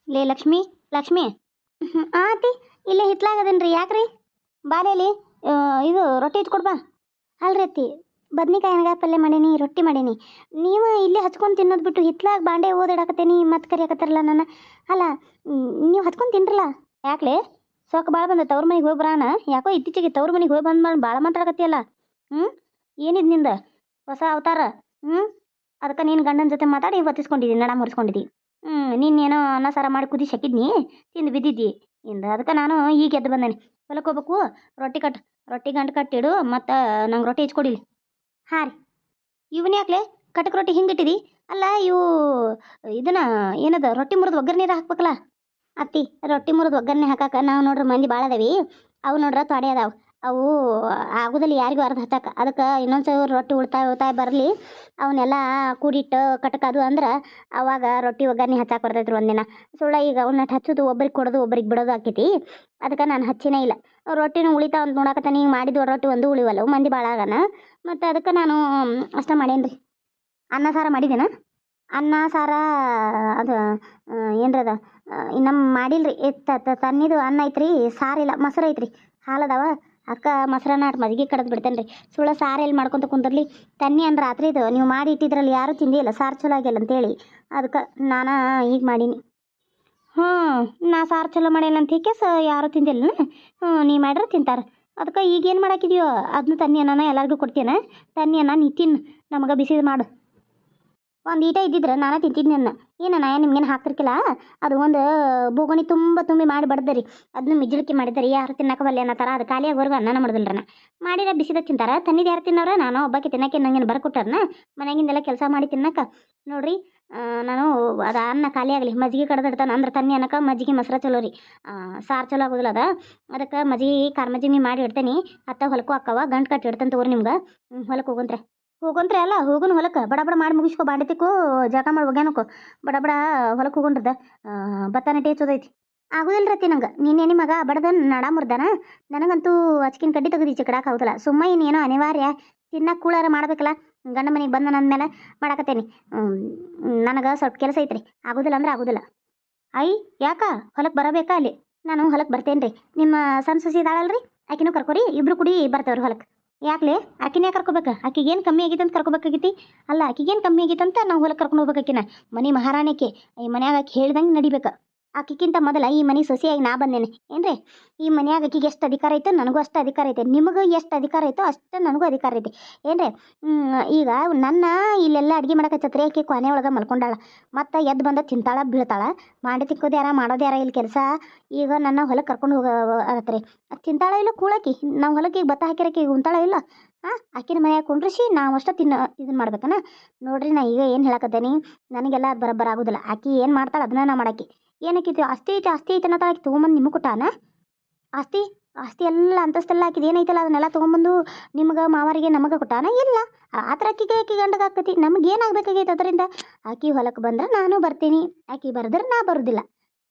ಲೇ ಲಕ್ಷ್ಮಿ ಲಕ್ಷ್ಮಿ ಆತಿ ಇಲ್ಲೇ ಹಿತ್ಲಾಗದೇನ್ರಿ ಯಾಕ್ರಿ ಬಾಲೇಲಿ ಇದು ರೊಟ್ಟಿ ಇಟ್ಕೊಡ್ಬಾ ಅಲ್ರಿ ಅತ್ತಿ ಬದ್ನಿಕಾಯಿ ಎಣ್ಗಾಯಿ ಪಲ್ಯ ಮಾಡೀನಿ ರೊಟ್ಟಿ ಮಾಡೀನಿ ನೀವು ಇಲ್ಲೇ ಹಚ್ಕೊಂಡು ತಿನ್ನೋದು ಬಿಟ್ಟು ಹಿತ್ಲಾಗ ಬಾಂಡೆ ಓದಾಡಕತ್ತೇನಿ ಮತ್ತೆ ಕರಿಯಾಕತ್ತಾರಲ್ಲ ನನ್ನ ಅಲ್ಲ ನೀವು ಹಚ್ಕೊಂಡು ತಿನ್ರಲ್ಲ ಯಾಕ್ಲೆ ಸೊಕ್ಕ ಭಾಳ ಬಂದೈತೆ ಅವ್ರ ಮನೆಗೆ ಹೋಗಿ ಬರೋಣ ಯಾಕೋ ಇತ್ತೀಚೆಗೆ ತವ್ರ ಮನೆಗೆ ಹೋಗಿ ಬಂದು ಭಾಳ ಮಾತಾಡಕತ್ತಿಯಲ್ಲ ಹ್ಞೂ ಏನಿದ್ ನಿಂದ ಹೊಸ ಅವತಾರ ಹ್ಞೂ ಅದಕ್ಕೆ ನೀನು ಗಂಡನ ಜೊತೆ ಮಾತಾಡಿ ಬತ್ತಿಸ್ಕೊಂಡಿದ್ದೀನಿ ನಡ ಮುರಿಸ್ಕೊಂಡಿದ್ದಿ ನೀನೇನೋ ಅನ್ನ ಸಾರ ಮಾಡಿ ಕುದಿ ಶಕ್ಕಿದ್ನಿ ತಿಂದು ಬಿದ್ದಿದ್ದಿ ಇಂದ ಅದಕ್ಕೆ ನಾನು ಈಗ ಎದ್ದು ಬಂದೇನೆ ಹೊಲಕ್ಕೆ ಹೋಗ್ಬೇಕು ರೊಟ್ಟಿ ಗಂಟು ಕಟ್ಟಿಡು ಮತ್ತು ನಂಗೆ ರೊಟ್ಟಿ ಹೆಚ್ಕೊಡಿಲಿ ಹಾಂ ರೀ ಇವನ್ ಯಾಕ್ಲೆ ಕಟಕ್ ರೊಟ್ಟಿ ಹಿಂಗೆ ಇಟ್ಟಿದಿ ಅಲ್ಲ ಇವು ಇದನ್ನ ಏನದ ರೊಟ್ಟಿ ಮುರಿದು ಒಗ್ಗರಣೆ ಹಾಕ್ಬೇಕಲ್ಲ ಅತ್ತಿ ರೊಟ್ಟಿ ಮುರಿದು ಒಗ್ಗರಣೆ ಹಾಕಕ್ಕೆ ನಾವು ನೋಡ್ರಿ ಮಂದಿ ಭಾಳ ಅದಾವಿ ಅವು ನೋಡ್ರ ತೊಡೆ ಅದಾವ ಅವು ಆಗೋದಲ್ಲಿ ಯಾರಿಗೂ ಅರ್ಧ ಹಚ್ಚಕ್ಕೆ ಅದಕ್ಕೆ ಇನ್ನೊಂದು ಸಾವಿರ ರೊಟ್ಟಿ ಉಳ್ತಾಯ ಬರಲಿ ಅವನ್ನೆಲ್ಲ ಕೂಡಿಟ್ಟು ಕಟಕದು ಅಂದ್ರೆ ಅವಾಗ ರೊಟ್ಟಿ ಒಗ್ಗರಣೆ ಹಚ್ಚಕ್ಕೆ ಬರ್ತೈತ್ರಿ ಒಂದಿನ ಸುಳ್ಳ ಈಗ ಅವನ್ನ ಹಚ್ಚೋದು ಒಬ್ರಿಗೆ ಕೊಡೋದು ಒಬ್ರಿಗೆ ಬಿಡೋದು ಆಕೈತಿ ಅದಕ್ಕೆ ನಾನು ಹಚ್ಚಿನೇ ಇಲ್ಲ ರೊಟ್ಟಿನೂ ಉಳಿತಾವ ಅಂತ ನೋಡಕತ್ತಾನೆ ಈಗ ಮಾಡಿದ್ವ ರೊಟ್ಟಿ ಒಂದು ಉಳಿವಲ್ಲ ಮಂದಿ ಭಾಳ ಆಗನ ಮತ್ತು ಅದಕ್ಕೆ ನಾನು ಅಷ್ಟ ಮಾಡೇನಿ ರೀ ಅನ್ನ ಸಾರ ಮಾಡಿದ್ದೇನ ಅನ್ನ ಸಾರ ಅದು ಏನ್ರದ ನಮ್ಮ ಮಾಡಿಲ್ರಿ ತನ್ನಿದು ಅನ್ನ ಐತ್ರಿ ಸಾರಿಲ್ಲ ಮೊಸರು ಐತ್ರಿ ಹಾಲದವ ಅಕ್ಕ ಮೊಸರನ್ನ ಮಜ್ಜಿಗೆ ಕಡ್ದು ಬಿಡ್ತೇನೆ ರೀ ಸುಳ್ಳ ಸಾರು ಎಲ್ಲಿ ಮಾಡ್ಕೊತ ಕುಂದಿರ್ಲಿ ತನ್ನಿ ಅಂದ್ರೆ ರಾತ್ರಿದು ನೀವು ಮಾಡಿ ಇಟ್ಟಿದ್ರಲ್ಲಿ ಯಾರೂ ತಿಂದಿಲ್ಲ ಸಾರು ಚಲೋ ಆಗಿಲ್ಲ ಅಂತೇಳಿ ಅದಕ್ಕೆ ನಾನು ಈಗ ಮಾಡೀನಿ ಹ್ಞೂ ನಾ ಸಾರು ಚಲೋ ಮಾಡೇನ ಅಂತ ಹೇಗೆ ಯಾರೂ ತಿಂದಿಲ್ಲ ನೀ ಮಾಡ್ರೆ ತಿಂತಾರೆ ಅದಕ್ಕೆ ಈಗೇನು ಮಾಡಾಕಿದೆಯೋ ಅದನ್ನ ತನ್ನಿ ಅನ್ನನ ಎಲ್ಲರಿಗೂ ಕೊಡ್ತೀನ ತನ್ನಿ ಅನ್ನ ನೀ ತಿನ್ನು ನಮಗೆ ಬಿಸಿದು ಮಾಡು ಒಂದು ಈಟ ಇದ್ದಿದ್ರೆ ನಾನೇ ತಿಂತಿದ್ನಿ ಅನ್ನ ಏನಣ್ಣ ನಿಮ್ಗೇನು ಹಾಕ್ತಿರ್ಕಿಲ್ಲ ಅದು ಒಂದು ಬೋಗಣಿ ತುಂಬ ತುಂಬಿ ಮಾಡಿ ಬಡ್ದರಿ ಅದನ್ನ ಮಿಜ್ಲಿಕ್ಕೆ ಮಾಡಿದ್ದಾರೆ ಯಾರು ತಿನ್ನಕ್ಕೆ ಬಲ್ಲೆ ಅನ್ನೋ ಥರ ಅದು ಖಾಲಿಯಾಗೋರ್ಗು ಅನ್ನನ ಮಾಡಿದಿಲ್ರನ ಮಾಡಿರ ಬಿಸಿದ ತಿಂತಾರೆ ತನ್ನಿದು ಯಾರು ತಿನ್ನೋರ ನಾನು ಒಬ್ಬಕ್ಕೆ ತಿನ್ನಕ್ಕೆ ನಂಗೇನು ಬರ್ಕೊಟ್ಟಾರನ ಮನೆಯಾಗಿಂದೆಲ್ಲ ಕೆಲಸ ಮಾಡಿ ತಿನ್ನಕ್ಕೆ ನೋಡ್ರಿ ನಾನು ಅದು ಅನ್ನ ಖಾಲಿ ಆಗಲಿ ಮಜ್ಜಿಗೆ ಕಡ್ದಿಡ್ತಾನೆ ಅಂದ್ರೆ ತನ್ನಿ ಅನ್ನಕ್ಕೆ ಮಜ್ಜಿಗೆ ಮೊಸರು ಚಲೋ ರೀ ಸಾರು ಚಲೋ ಆಗೋದಿಲ್ಲ ಅದ ಅದಕ್ಕೆ ಮಜ್ಜಿಗೆ ಖಾರ ಮಜ್ಜಿಗೆ ಮಾಡಿ ಇಡ್ತೇನೆ ಅತ್ತ ಹೊಲಕ್ಕೂ ಅಕ್ಕವ ಗಂಟು ಕಟ್ಟಿ ಇಡ್ತೇನೆ ತಗೋರಿ ನಿಮ್ಗೆ ಹೊಲಕ್ಕೆ ಹೋಗಂತ್ರೆ ಅಲ್ಲ ಹೋಗುನ್ ಹೊಲಕ್ಕೆ ಬಡ ಬಡ ಮಾಡಿ ಮುಗಿಸ್ಕೊ ಬಾಂಡೆತಿಕ್ಕು ಜಳಕ ಮಾಡಿ ಒಗ್ಯಾನಕ್ಕೋ ಬಡ ಬಡ ಹೊಲಕ್ಕೆ ಹೋಗೊಂಡ್ರದ ಭತ್ತ ನೆಟ್ಟೆ ಹೆಚ್ಚೋದೈತಿ ಆಗೋದಿಲ್ಲ ರತಿ ನಂಗೆ ನೀನೇನಿ ಮಗ ಬಡದ ನಡ ಮುರ್ದಾನ ನನಗಂತೂ ಅಚ್ಕಿನ ಕಡ್ಡಿ ತೆಗೆದು ಈಚೆ ಕಡಾಕ ಆಗೋದಿಲ್ಲ ಸುಮ್ಮ ಇನ್ನೇನೋ ಅನಿವಾರ್ಯ ತಿನ್ನಕ್ಕೆ ಕೂಳಾರ ಮಾಡ್ಬೇಕಲ್ಲ ಗಂಡ ಮನೆಗೆ ಬಂದ ನನ್ನ ಮೇಲೆ ಮಾಡಾಕತ್ತೇನಿ ನನಗೆ ಸ್ವಲ್ಪ ಕೆಲಸ ಐತ್ರಿ ಆಗೋದಿಲ್ಲ ಅಂದ್ರೆ ಆಗೋದಿಲ್ಲ ಐ ಯಾಕ ಹೊಲಕ್ಕೆ ಬರಬೇಕಾ ಅಲ್ಲಿ ನಾನು ಹೊಲಕ್ಕೆ ಬರ್ತೇನೆ ರೀ ನಿಮ್ಮ ಸಣ್ಣ ಸಸಿ ಇದಾಳಲ್ರಿ ಆಕಿನೂ ಕರ್ಕೊರಿ ಇಬ್ರು ಕುಡಿ ಬರ್ತೇವ್ರಿ ಹೊಲಕ್ಕೆ ಯಾಕ್ಲೆ ಆಕಿನೇ ಕರ್ಕೋಬೇಕು ಆಕಿಗೆ ಏನು ಕಮ್ಮಿ ಆಗೈತೆ ಅಂತ ಕರ್ಕೋಬೇಕಾಗೈತಿ ಅಲ್ಲ ಆಕಿಗೆ ಏನು ಕಮ್ಮಿ ಆಗೈತಂತ ನಾವು ಹೊಲಕ್ಕೆ ಕರ್ಕೊಂಡು ಹೋಗ್ಬೇಕು ಆಕಿನ ಮನೆ ಮಹಾರಾಣಿಕೆ ಈ ಮನ್ಯಾಗ ಆಕಿ ಹೇಳ್ದಂಗೆ ನಡಿಬೇಕು ಆಕಿಗಿಂತ ಮೊದಲ ಈ ಮನೆ ಸೊಸೆಯಾಗಿ ನಾ ಬಂದೇನೆ ಏನ್ರಿ ಈ ಮನ್ಯಾಗ ಆಕಿಗೆ ಎಷ್ಟು ಅಧಿಕಾರ ಐತೆ ನನಗೂ ಅಷ್ಟು ಅಧಿಕಾರ ಐತೆ ನಿಮಗೂ ಎಷ್ಟು ಅಧಿಕಾರ ಐತೋ ಅಷ್ಟು ನನಗೂ ಅಧಿಕಾರ ಐತೆ ಏನ್ರಿ ಈಗ ನನ್ನ ಇಲ್ಲೆಲ್ಲ ಅಡುಗೆ ಮಾಡಕ್ಕೆ ಹಚ್ಚತ್ರಿ ಆಕೆ ಕೊನೆ ಒಳಗೆ ಮಲ್ಕೊಂಡಾಳ ಮತ್ತು ಎದ್ದು ಬಂದ ತಿಂತಾಳ ಬೀಳ್ತಾಳ ಮಾಡಿ ತಿಕ್ಕೋದು ಯಾರ ಮಾಡೋದು ಯಾರ ಇಲ್ಲಿ ಕೆಲಸ ಈಗ ನನ್ನ ಹೊಲಕ್ಕೆ ಕರ್ಕೊಂಡು ಆಗತ್ರಿ ತಿಂತಾಳ ಇಲ್ಲ ಕೂಳಾಕಿ ನಾವು ಹೊಲಕ್ಕೆ ಈಗ ಭತ್ತ ಹಾಕಿರಕ್ಕೆ ಈಗ ಉಂತಾಳ ಇಲ್ಲ ಆಕಿನ ಮನ್ಯಾಗ ಕುಂಡ್ರಿಸಿ ನಾವು ಅಷ್ಟ ಇದನ್ನ ಮಾಡ್ಬೇಕನ ನೋಡ್ರಿ ನಾ ಈಗ ಏನು ಹೇಳಕತ್ತೇನಿ ನನಗೆಲ್ಲ ಅದು ಬರೋಬ್ಬರ ಆಗೋದಿಲ್ಲ ಆಕಿ ಏನು ಮಾಡ್ತಾಳೆ ಅದನ್ನ ನಾ ಮಾಡಾಕಿ ಏನಕ್ಕಿತ್ತು ಆಸ್ತಿ ಐತೆ ಅನ್ನೋ ಆಕಿ ತೊಗೊಂಬಂದು ನಿಮಗೆ ಕೊಟ್ಟಾನ ಆಸ್ತಿ ಆಸ್ತಿ ಎಲ್ಲ ಅಂತಸ್ತೆಲ್ಲ ಹಾಕಿದ ಏನೈತಲ್ಲ ಅದನ್ನೆಲ್ಲ ತೊಗೊಂಬಂದು ನಿಮ್ಗೆ ಮಾವರಿಗೆ ನಮಗೆ ಕೊಟ್ಟಾನ ಇಲ್ಲ ಆ ಥರ ಆಕಿ ಗಂಡಗೆ ಆಕತಿ ನಮ್ಗೆ ಏನಾಗಬೇಕಾಗೈತೆ ಅದರಿಂದ ಆಕಿ ಹೊಲಕ್ಕೆ ಬಂದ್ರೆ ನಾನು ಬರ್ತೀನಿ ಆಕಿ ಬರೆದ್ರೆ ನಾ ಬರೋದಿಲ್ಲ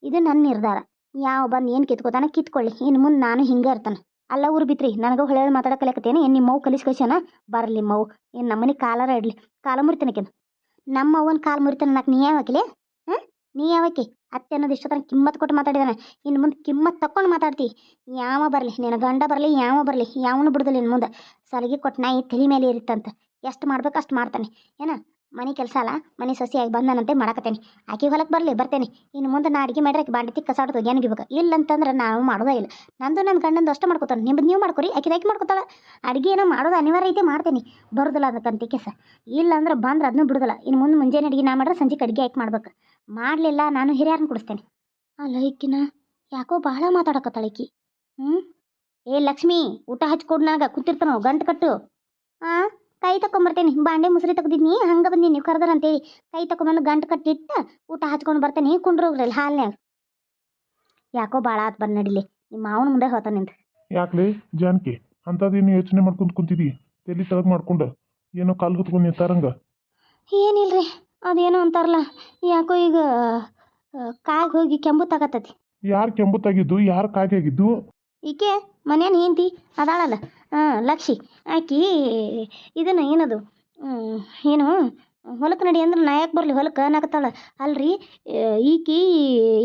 ಇದು ನನ್ನ ನಿರ್ಧಾರ ಯಾವ ಬಂದು ಏನು ಕಿತ್ಕೋತಾನ ಕಿತ್ಕೊಳ್ಳಿ ಇನ್ನು ಮುಂದೆ ನಾನು ಹಿಂಗೆ ಇರ್ತಾನೆ ಅಲ್ಲ ಊರು ಬಿತ್ರಿ ನನಗೆ ಹೊಳೆ ಮಾತಾಡಕಲಿಕತ್ತೇನೆ ಏನು ನಿಮ್ಮ ಮವು ಕಲಿಸ್ಕೊಳ್ಸನ ಬರಲಿ ಮವು ಏನು ನಮ್ಮನೆ ಕಾಲಾರ ಇಡಲಿ ಕಾಲ ಮುರಿತಾನಕೇನು ನಮ್ಮ ಅವ್ವನ ಕಾಲು ಮುರಿತಾನ ಅನ್ನಕ್ಕೆ ನೀ ಯಾವಾಕಿಲೆ ನೀ ಯಾವಕ್ಕೆ ಅತ್ತೆ ಅನ್ನೋದು ಇಷ್ಟ ತನಕ ಕಿಮ್ಮತ್ತು ಕೊಟ್ಟು ಮಾತಾಡಿದಾನೆ ಇನ್ನು ಮುಂದೆ ಕಿಮ್ಮತ್ತು ತಕೊಂಡು ಮಾತಾಡ್ತಿ ಯಾವ ಬರಲಿ ನಿನ್ನ ಗಂಡ ಬರಲಿ ಯಾವ ಬರಲಿ ಯಾವನು ಬಿಡುದಿಲ್ಲ ಇನ್ನು ಮುಂದೆ ಸಲಿಗೆ ಕೊಟ್ಟು ನಾಯಿ ತಲೆ ಮೇಲೆ ಇರುತ್ತಂತ ಎಷ್ಟು ಮಾಡ್ಬೇಕು ಅಷ್ಟು ಮಾಡ್ತಾನೆ ಏನ ಮನೆ ಕೆಲಸ ಅಲ್ಲ ಮನೆ ಸೊಸೆಯಾಗಿ ಬಂದನಂತೆ ಮಾಡಕತ್ತೇನೆ ಆಕೆ ಹೊಲಕ್ಕೆ ಬರಲಿ ಬರ್ತೇನೆ ಇನ್ನು ಮುಂದೆ ನಾ ಅಡುಗೆ ಮಾಡ್ರೆ ಆಕೆ ಬಾಂಡೆ ಕಸಾಡ್ದು ಏನಿಗಿಬೇಕು ಇಲ್ಲ ಅಂತಂದ್ರೆ ನಾವು ಮಾಡೋದೇ ಇಲ್ಲ ನಂದು ನನ್ನ ಗಂಡಂದು ಅಷ್ಟು ಮಾಡ್ಕೊತಾನೆ ನಿಮ್ಮದು ನೀವು ಮಾಡ್ಕೊರಿ ಆಕೆ ಮಾಡ್ಕೊತಾಳೆ ಅಡುಗೆ ಏನೋ ಮಾಡೋದು ಅನಿವಾರ್ಯ ಐತೆ ಮಾಡ್ತೇನೆ ಬರೋದಿಲ್ಲ ಅದಕ್ಕಂತ ಕೆಸ ಇಲ್ಲ ಅಂದ್ರೆ ಬಂದ್ರೆ ಅದನ್ನೂ ಬಿಡೋದಿಲ್ಲ ಇನ್ನು ಮುಂದೆ ಮುಂಜಾನೆ ಅಡುಗೆ ನಾ ಮಾಡ್ರೆ ಸಂಜೆ ಅಡುಗೆ ಆಕೆ ಮಾಡ್ಬೇಕು ಮಾಡಲಿಲ್ಲ ನಾನು ಹಿರಿಯರನ್ನ ಕೊಡಿಸ್ತೇನೆ ಅಲ್ಲ ಈಕಿನ ಯಾಕೋ ಭಾಳ ಮಾತಾಡಕತ್ತಾಳೆ ಈಕಿ ಏ ಲಕ್ಷ್ಮಿ ಊಟ ಹಚ್ಕೊಡು ನನಗೆ ಕೂತಿರ್ತಾನೋ ಗಂಟು ಕಟ್ಟು ಕೈ ತಗೊಂಬರ್ತೇನೆ ಬಾಂಡೆ ಮುಸುರಿ ತೆಗ್ದಿದ್ನಿ ಹಂಗೆ ಬಂದೀನಿ ನೀವು ಕರ್ದಾರ ಅಂತೇಳಿ ಕೈ ತಗೊಂಬಂದು ಗಂಟು ಕಟ್ಟಿಟ್ಟು ಊಟ ಹಚ್ಕೊಂಡು ಬರ್ತೇನೆ ಕುಂಡ್ರೋಗ್ರಲ್ಲಿ ಹಾಲ್ನ್ಯಾಗ ಯಾಕೋ ಭಾಳ ಆತ್ ಬಂದು ನಡಿಲಿ ನಿಮ್ಮ ಮಾವನ ಮುಂದೆ ಹೇಳ್ತಾನೆ ನಿಂತು ಯಾಕ್ಲೆ ಜಾನಕಿ ಅಂಥದ್ದೇನು ಯೋಚನೆ ಮಾಡ್ಕೊಂಡು ಕುಂತಿದ್ದಿ ತಲೆ ತಳಗ್ ಮಾಡ್ಕೊಂಡು ಏನೋ ಕಾಲು ಹೊತ್ಕೊಂಡು ನಿಂತಾರಂಗ ಏನಿಲ್ರಿ ಅದೇನೋ ಅಂತಾರಲ್ಲ ಯಾಕೋ ಈಗ ಕಾಗಿ ಹೋಗಿ ಕೆಂಬು ತಗತ್ತತಿ ಯಾರು ಕೆಂಬುತ್ತಾಗಿದ್ದು ಯಾರು ಕಾಗೆ ಆಗಿದ್ದು ಈಕೆ ಮನೇನು ಹೆಂಡ್ತಿ ಅದಾಳಲ್ಲ ಲಕ್ಷಿ ಆಕಿ ಇದನ್ನು ಏನದು ಏನು ಹೊಲಕ್ಕೆ ನಡಿ ಅಂದ್ರೆ ನಾ ಯಾಕೆ ಬರಲಿ ಹೊಲಕ್ಕೆ ಅನ್ನಕತ್ತಾಳ. ಅಲ್ರಿ ಈಕಿ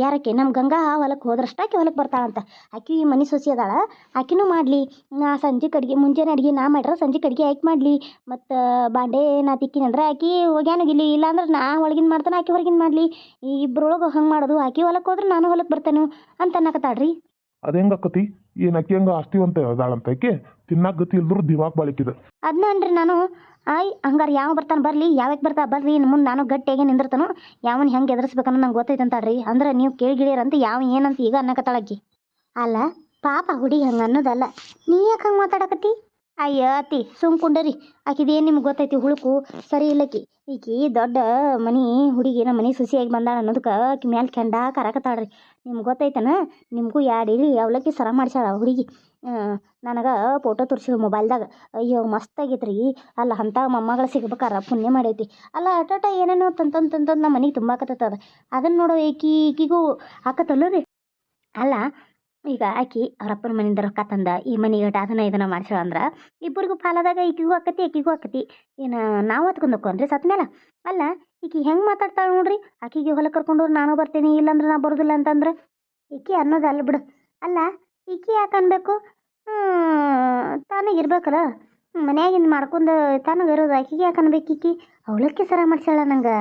ಯಾರಕ್ಕೆ ನಮ್ಮ ಗಂಗಾ ಹೊಲಕ್ಕೆ ಹೋದ್ರಷ್ಟ ಆಕಿ ಹೊಲಕ್ಕೆ ಬರ್ತಾಳಂತ. ಆಕಿ ಮನೆ ಸೊಸಿ ಅದಾಳ, ಆಕಿನೂ ಮಾಡಲಿ. ನಾ ಸಂಜೆ ಕಡ್ಗೆ ಮುಂಜಾನೆ ಅಡುಗೆ ನಾ ಮಾಡ್ರೆ ಸಂಜೆ ಕಡ್ಗೆ ಆಕಿ ಮಾಡಲಿ. ಮತ್ತು ಬಾಂಡೆ ನಾ ತಿಕ್ಕಿನಿ ಅಂದ್ರೆ ಆಕಿ ಒಗ್ಯಾನಗಿಲಿ, ಇಲ್ಲಾಂದ್ರೆ ನಾ ಒಳಗಿನ ಮಾಡ್ತಾನೆ ಆಕಿ ಹೊರಗಿನ ಮಾಡಲಿ. ಈ ಇಬ್ಬರೊಳಗೆ ಹಂಗೆ ಮಾಡೋದು. ಆಕಿ ಹೊಲಕ್ಕೆ ಹೋದ್ರೆ ನಾನು ಹೊಲಕ್ಕೆ ಬರ್ತೇನೆ ಅಂತ ಅನ್ನಕತ್ತಾಳ್ರಿ. ಅದು ಹೆಂಗೆ ಆಕತಿ? ಏನು ಅಕ್ಕಿ ಹಂಗೆ ಆಸ್ತಿವಂತ ಅದಾಳಂತ ಆಕೆ? ತಿನ್ನಾಕ ಗತಿ ಇಲ್ದ್ರು ದಿಮಾಕ್ ಬಾಳಿಕಿದ. ಅದನ್ನ ಅನ್ರಿ ನಾನು. ಹಂಗಾರೆ ಯಾವ ಬರ್ತಾನೆ ಬರಲಿ, ಯಾವಾಗ ಬರ್ತಾ ಬರ್ರಿ, ಇನ್ನು ಮುಂದೆ ನಾನು ಗಟ್ಟಿಯಾಗೆ ನಿಂದಿರ್ತಾನೋ, ಯಾವನ್ ಹೆಂಗೆ ಎದುರಿಸ್ಬೇಕನ್ನೋ ನಂಗೆ ಗೊತ್ತೈತೆ ಅಂತಾಳ್ರಿ. ಅಂದ್ರೆ ನೀವು ಕೇಳಿಗಿಳಿಯರಂತ ಯಾವ ಏನಂತ ಈಗ ಅನ್ನಕತ್ತಾಳಕ್ಕಿ. ಅಲ್ಲ ಪಾಪ ಹುಡುಗಿ ಹಂಗೆ ಅನ್ನೋದಲ್ಲ, ನೀ ಯಾಕೆ ಹಂಗೆ ಮಾತಾಡಕತ್ತಿ? ಅಯ್ಯ ಅತ್ತಿ ಸುಮ್ ಕುಂಡರಿ. ಆಕಿದೇನು ನಿಮ್ಗೆ ಗೊತ್ತೈತಿ? ಹುಳುಕು ಸರಿ ಇಲ್ಲಕ್ಕಿ. ಈಕಿ ದೊಡ್ಡ ಮನೆ ಹುಡುಗಿ, ನಮ್ಮ ಮನೆ ಸೊಸಿಯಾಗಿ ಬಂದಾಳ ಅನ್ನೋದಕ್ಕೆ ಆಕಿ ಮ್ಯಾಲೆ ಕೆಂಡ ಕರಕತ್ತಾಳ್ರಿ. ನಿಮ್ಗೆ ಗೊತ್ತೈತನ? ನಿಮಗೂ ಎರಡು ಇಳಿ ಅವಲಕ್ಕಿ ಸರ ಮಾಡ್ಸ್ಯಾಳ ಹುಡುಗಿ. ನನಗೆ ಫೋಟೋ ತೋರಿಸಿಳು ಮೊಬೈಲ್ದಾಗ. ಅಯ್ಯೋ ಮಸ್ತ್ ಆಗೈತ್ರಿ. ಅಲ್ಲ ಅಂಥ ಮೊಮ್ಮಗಳು ಸಿಗ್ಬೇಕಾರ ಪುಣ್ಯ ಮಾಡೈತಿ. ಅಲ್ಲ ಅಟಟ ಏನೇನೋ ತಂತಂದು ನಮ್ಮ ಮನೆಗೆ ತುಂಬಾಕತ್ತದ. ಅದನ್ನು ನೋಡೋ ಈಕಿಗೂ ಆಕತ್ತಲ್ಲ ರೀ. ಅಲ್ಲ ಈಗ ಆಕಿ ಅವ್ರಪ್ಪನ ಮನೆಯಿಂದ ರೊಕ್ಕ ತಂದ ಈ ಮನೆಗೆ ಅದನ್ನ ಮಾಡ್ಸ್ಯಾಳ ಅಂದ್ರೆ ಇಬ್ಬರಿಗೂ ಪಾಲದಾಗ ಈಕಿಗೂ ಆಕತಿ ಆಕಿಗೂ ಆಕತಿ. ಏನು ನಾವು ಹೊತ್ಕೊಂಡ್ರಿ ಸತ್ ಮೇಲೆ? ಅಲ್ಲ ಈಕಿ ಹೆಂಗೆ ಮಾತಾಡ್ತಾಳೆ ನೋಡ್ರಿ. ಆಕಿಗೆ ಹೊಲ ಕರ್ಕೊಂಡವ್ರು ನಾನು ಬರ್ತೀನಿ, ಇಲ್ಲಾಂದ್ರೆ ನಾ ಬರೋದಿಲ್ಲ ಅಂತಂದ್ರೆ ಈಕಿ ಅನ್ನೋದಲ್ಲ ಬಿಡು. ಅಲ್ಲ ಈಕಿ ಯಾಕೆ ಅನ್ಬೇಕು? ತಾನಾಗಿರ್ಬೇಕಲ್ಲ, ಮನ್ಯಾಗಿಂದ ಮಾಡ್ಕೊಂಡು ತಾನಾಗಿರೋದು. ಆಕಿಗೆ ಯಾಕೆ ಅನ್ಬೇಕು? ಈಕಿ ಅವಲಕ್ಕಿ ಸರ ಮಾಡ್ಸ್ಯಾಳ ನಂಗೆ.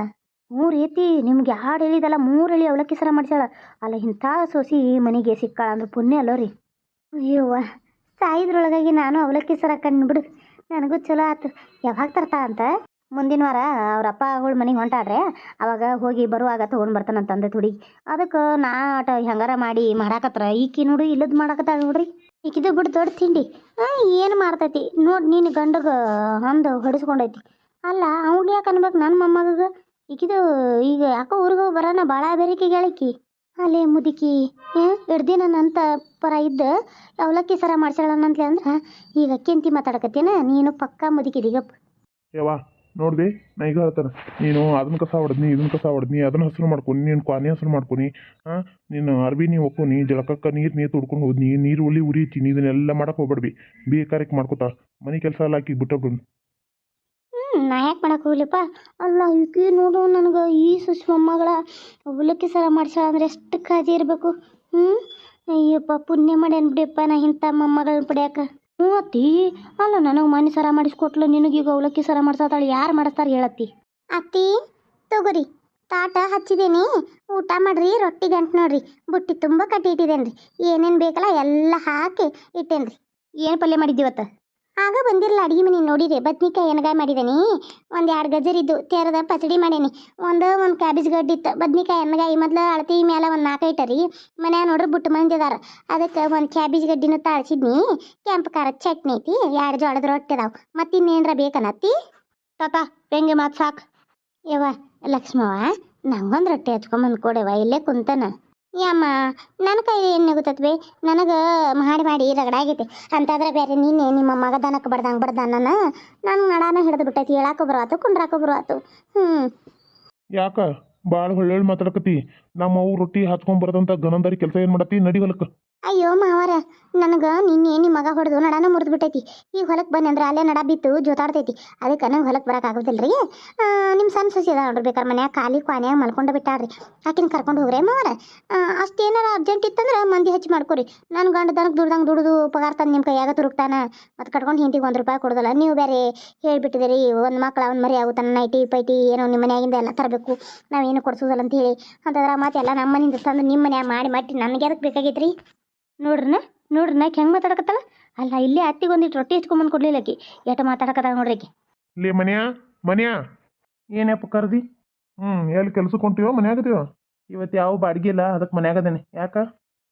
3 ರೀತಿ ನಿಮ್ಗೆ ಹಾಡು ಹೇಳಿದಲ್ಲ, 3 ಹೇಳಿ ಅವಲಕ್ಕಿ ಸರ ಮಾಡ್ಸ್ಯಾಳ. ಅಲ್ಲ ಇಂಥ ಸೊಸಿ ಮನೆಗೆ ಸಿಕ್ಕಾಳ ಅಂದ್ರೆ ಪುಣ್ಯ ಅಲ್ಲೋ ರೀ. ಅಯ್ಯವ್ವ ಸಾಯಿದ್ರೊಳಗಾಗಿ ನಾನು ಅವಲಕ್ಕಿ ಸರ ಕಂಡುಬಿಡು. ನನಗೂ ಚಲೋ ಆಯ್ತು. ಯಾವಾಗ ತರ್ತಾ ಅಂತ? ಮುಂದಿನ ವಾರ ಅವ್ರ ಅಪ್ಪಗಳ ಮನೆಗೆ ಹೊಂಟಾಡ್ರೆ ಅವಾಗ ಹೋಗಿ ಬರುವಾಗ ತೊಗೊಂಡು ಬರ್ತಾನಂತ ಅಂದೆ ಹುಡುಗಿ. ಅದಕ್ಕೆ ನಾ ಆಟ ಹೆಂಗಾರ ಮಾಡಿ ಮಾಡಾಕತ್ರ ಈಕಿ ನೋಡಿ ಇಲ್ಲದ್ ಮಾಡಾಕತ್ತಾಳ ನೋಡ್ರಿ. ಈಕಿದು ಬಿಡು ದೊಡ್ಡ ತಿಂಡಿ. ಏನು ಮಾಡ್ತೈತಿ ನೋಡಿ, ನೀನು ಗಂಡಗೆ ಅಂದು ಹೊಡಿಸ್ಕೊಂಡೈತಿ. ಅಲ್ಲ ಅವ್ನು ಯಾಕೆ ಅನ್ಬೇಕು ನನ್ನ ಮೊಮ್ಮಗ? ಈಕಿದು ಈಗ ಯಾಕೋ ಊರಿಗೆ ಹೋಗಿ ಬರೋಣ ಭಾಳ ಬೇರಿಕೆ ಗೆಳಕಿ. ಅಲ್ಲೇ ಮುದುಕಿ ಹಿಡ್ದಿನ ಅಂತ ಪರ ಇದ್ದ ಅವಲಕ್ಕಿ ಸರ ಮಾಡ್ಸ್ಯಾಳನಂತ್ಲೆ ಅಂದ್ರೆ ಈಗ ಅಕ್ಕಿಂತಿ ಮಾತಾಡಕತ್ತೇನ? ನೀನು ಪಕ್ಕಾ ಮುದುಕಿದೀಗಪ್ಪ. ಯವ್ವ ನೋಡ್ದೆ, ನಾ ಈಗ ಹೇಳ್ತಾನೆ, ನೀನು ಅದನ್ನ ಕಸ ಹೊಡೆದ್ನಿ ಇದನ್ನ ಕಸ ಹೊಡೆದ್ನಿ ಅದನ್ನ ಹಸಿರು ಮಾಡ್ಕೊನಿ, ನೀನು ಕ್ವಾನಿ ಹಸಿರು ಮಾಡ್ಕೊನಿ, ನೀನು ಅರ್ಬಿ ನೀ ಒಕ್ಕೊನಿ, ಜಳಕಕ್ಕೆ ನೀರು ತುಡ್ಕೊಂಡು ಹೋದ್ನಿ, ನೀರು ಉರಿತೀನಿ, ಇದನ್ನೆಲ್ಲ ಮಾಡಕ್ಕೆ ಹೋಗ್ಬೇಡ್ಬಿ. ಬೇಕಾರಕ್ಕೆ ಮಾಡ್ಕೊತಾ ಮನೆ ಕೆಲಸ ಎಲ್ಲ ಹಾಕಿ ಬಿಟ್ಟೋಗ್ಬಿಡು. ನಾ ಯಾಕೆ ಮಾಡಕ್ಕೆ ಹೋಗ್ಲಿಪ್ಪ? ಅಲ್ಲ ಈಕಿ ನೋಡು ನನಗೆ ಈ ಸುಸ್ ಮೊಮ್ಮಗಳ ಅವಲಕ್ಕಿ ಸರ ಮಾಡ್ಸ್ಯಾಳ ಅಂದ್ರೆ ಎಷ್ಟು ಕಾಜಿ ಇರಬೇಕು. ಅಯ್ಯಪ್ಪ ಪುಣ್ಯ ಮಾಡ್ಯಾನ ಬಿಡಿಯಪ್ಪ ನಾ ಇಂಥ ಮೊಮ್ಮಗಳನ್ನ ಪಡ್ಯಾಕ. ಅತ್ತಿ ಅಲ್ಲ ನನಗೆ ಮನೆ ಸರ ಮಾಡಿಸ್ಕೊಟ್ಲು, ನಿನಗೀಗ ಅವಲಕ್ಕಿ ಸರ ಮಾಡ್ಸತ್ತಾಳೆ. ಯಾರು ಮಾಡಿಸ್ತಾರೆ ಹೇಳತ್ತಿ? ಅತ್ತಿ ತಗೋರಿ ತಾಟ ಹಚ್ಚಿದೇನಿ, ಊಟ ಮಾಡ್ರಿ. ರೊಟ್ಟಿ ಗಂಟು ನೋಡ್ರಿ, ಬುಟ್ಟಿ ತುಂಬ ಕಟ್ಟಿ ಇಟ್ಟಿದ್ದೇನೆ ರೀ. ಏನೇನು ಬೇಕಲ್ಲ ಎಲ್ಲ ಹಾಕಿ ಇಟ್ಟೇನ್ರಿ. ಏನು ಪಲ್ಯ ಮಾಡಿದ್ದೀವತ್ತ? ಆಗ ಬಂದಿರಲ್ಲ ಅಡುಗೆ ಮನೆ ನೋಡಿರಿ. ಬದ್ನಿಕಾಯಿ ಎಣ್ಗಾಯಿ ಮಾಡಿದೇನಿ, 1-2 ಗಜರಿದ್ದು ತೆರದ ಪಚಡಿ ಮಾಡೇನಿ, ಒಂದು ಕ್ಯಾಬೇಜ್ ಗಡ್ಡಿತ್ತು. ಬದ್ನಿಕಾಯಿ ಎಣ್ಗಾಯಿ ಮೊದ್ಲು ಅಳತಿ ಮೇಲೆ 4 ಇಟ್ಟರಿ. ಮನ್ಯಾಗ ನೋಡ್ರಿ ಬುಟ್ಟು ಮಂದಿ ಅದಾರ, ಅದಕ್ಕೆ 1 ಕ್ಯಾಬೇಜ್ ಗಡ್ಡಿನೂ ತಾಳ್ಸಿದ್ನಿ. ಕೆಂಪು ಖಾರದ ಚಟ್ನಿ ಐತಿ, 2 ಜೋಳದ ರೊಟ್ಟಿ ಅದಾವ. ಮತ್ತು ಇನ್ನೇನ್ರ ಬೇಕನ್ನತ್ತಿ? ತಾತ ಹೆಂಗೆ ಮಾತು ಸಾಕು. ಯವ್ವ ಲಕ್ಷ್ಮವ್ವ ನಂಗೊಂದು ರೊಟ್ಟಿ ಹಚ್ಕೊಂಬಂದು ಕೊಡೆವ, ಇಲ್ಲೇ ಕುಂತಾನ. ಯಮ್ಮ ನನ್ನ ಕೈ ಏನು ಗೊತ್ತತ್ವೆ, ನನಗೆ ಮಾಡಿ ರಗಡಾಗೈತೆ ಅಂತಾದ್ರೆ ಬೇರೆ. ನೀನೆ ನಿಮ್ಮ ಮಗ ದನಕ್ಕೆ ಬಡ್ದಂಗೆ ನನ್ನ ನಡಾನ ಹಿಡಿದು ಬಿಟ್ಟೈತಿ. ಹೇಳಾಕ ಬರುವಾತು ಕುಂಡ್ರಾಕ ಬರುವಾತು. ಯಾಕ ಭಾಳ ಹೊಳ್ಳಿ ಮಾತಾಡಕತ್ತಿ? ನಮ್ಮ ಅವು ರೊಟ್ಟಿ ಹಚ್ಕೊಂಡ್ ಬರದಂತ ಗನಂದಾರಿ ಕೆಲಸ ಏನು ಮಾಡತ್ತಿ? ನಡಿ ಹೊಲಕ್ಕೆ. ಅಯ್ಯೋ ಮಾವರ, ನನಗೆ ನಿನ್ನೆ ನಿಮ್ಮ ಮಗ ಹೊಡೆದು ನಡಾನ ಮುರಿದು ಬಿಟ್ಟೈತಿ. ಈಗ ಹೊಲಕ್ಕೆ ಬನ್ನಿ ಅಂದ್ರೆ ಅಲ್ಲೇ ನಡ ಬಿತ್ತು ಜೋತಾಡ್ತೈತಿ. ಅದಕ್ಕೆ ನಂಗೆ ಹೊಲಕ್ಕೆ ಬರೋಕ್ಕಾಗೋದಿಲ್ಲ ರೀ. ನಿಮ್ಮ ಸಣ್ಣ ಸೊಸಿ ಅದ ನೋಡ್ರಿ, ಬೇಕಾದ್ರೆ ಮನ್ಯಾಗ ಖಾಲಿ ಕ್ವಾನ್ಯಾಗ ಮಲ್ಕೊಂಡು ಬಿಟ್ಟಾಡ್ರಿ. ಆಕಿನ ಕರ್ಕೊಂಡು ಹೋಗ್ರಿ ಮಾವರ. ಅಷ್ಟೇನಾರ ಅರ್ಜೆಂಟ್ ಇತ್ತಂದ್ರೆ ಮಂದಿ ಹಚ್ಚಿ ಮಾಡ್ಕೊರಿ. ನಾನು ಗಂಡ ದನಕ್ಕೆ ದುಡ್ದು ಪಗಾರ ತಂದು ನಿಮ್ಮ ಕೈಯಾಗ ತುರುಕ್ತಾನ. ಮತ್ತು ಕಟ್ಕೊಂಡು ಹಿಂದಿಗೆ 1 ರೂಪಾಯಿ ಕೊಡೋದಿಲ್ಲ. ನೀವು ಬೇರೆ ಹೇಳಿಬಿಟ್ಟಿದ್ದೀರಿ, ಒಂದು ಮಕ್ಳು ಅವ್ನ ಮರಿ ಆಗುತ್ತಾನ, ನೈಟಿ ಪೈಟಿ ಏನೋ ನಿಮ್ಮ ಮನೆಯಾಗಿಂದ ಎಲ್ಲ ತರಬೇಕು, ನಾವೇನು ಕೊಡ್ಸೋದಲ್ಲ ಅಂತ ಹೇಳಿ ಅಂತಂದ್ರೆ ಮಾತೆಲ್ಲ ನಮ್ಮ ಮನೆಯಿಂದ ತಂದು ನಿಮ್ಮ ಮನ್ಯಾಗ ಮಾಡಿ ನನಗೆ ಅದಕ್ಕೆ ಬೇಕಾಗೈತೆ ರೀ. ನೋಡ್ರಿ ನಾಕೆ ಹೆಂಗೆ ಮಾತಾಡಕತ್ತಲ್ಲ. ಅಲ್ಲ ಇಲ್ಲೇ ಅತ್ತಿಗೆ ಒಂದಿಟ್ಟು ರೊಟ್ಟಿ ಹಚ್ಕೊಂಬಂದು ಕೊಡ್ಲಿಲ್ಲ ಆಕಿ. ಎಟ ಮಾತಾಡಕತ್ತಾಳ ನೋಡ್ರಿ ಆಕಿ. ಲೇ ಮನ್ಯಾ ಏನಪ್ಪ ಕರ್ದಿ? ಎಲ್ಲಿ ಕೆಲ್ಸಕ್ಕೆ ಹೊಂಟಿವೋ ಮನ್ಯಾಗದೀವ? ಇವತ್ತು ಯಾವ ಬಾಡಿಗೆ ಇಲ್ಲ, ಅದಕ್ಕೆ ಮನ್ಯಾಗದೇನೆ. ಯಾಕ?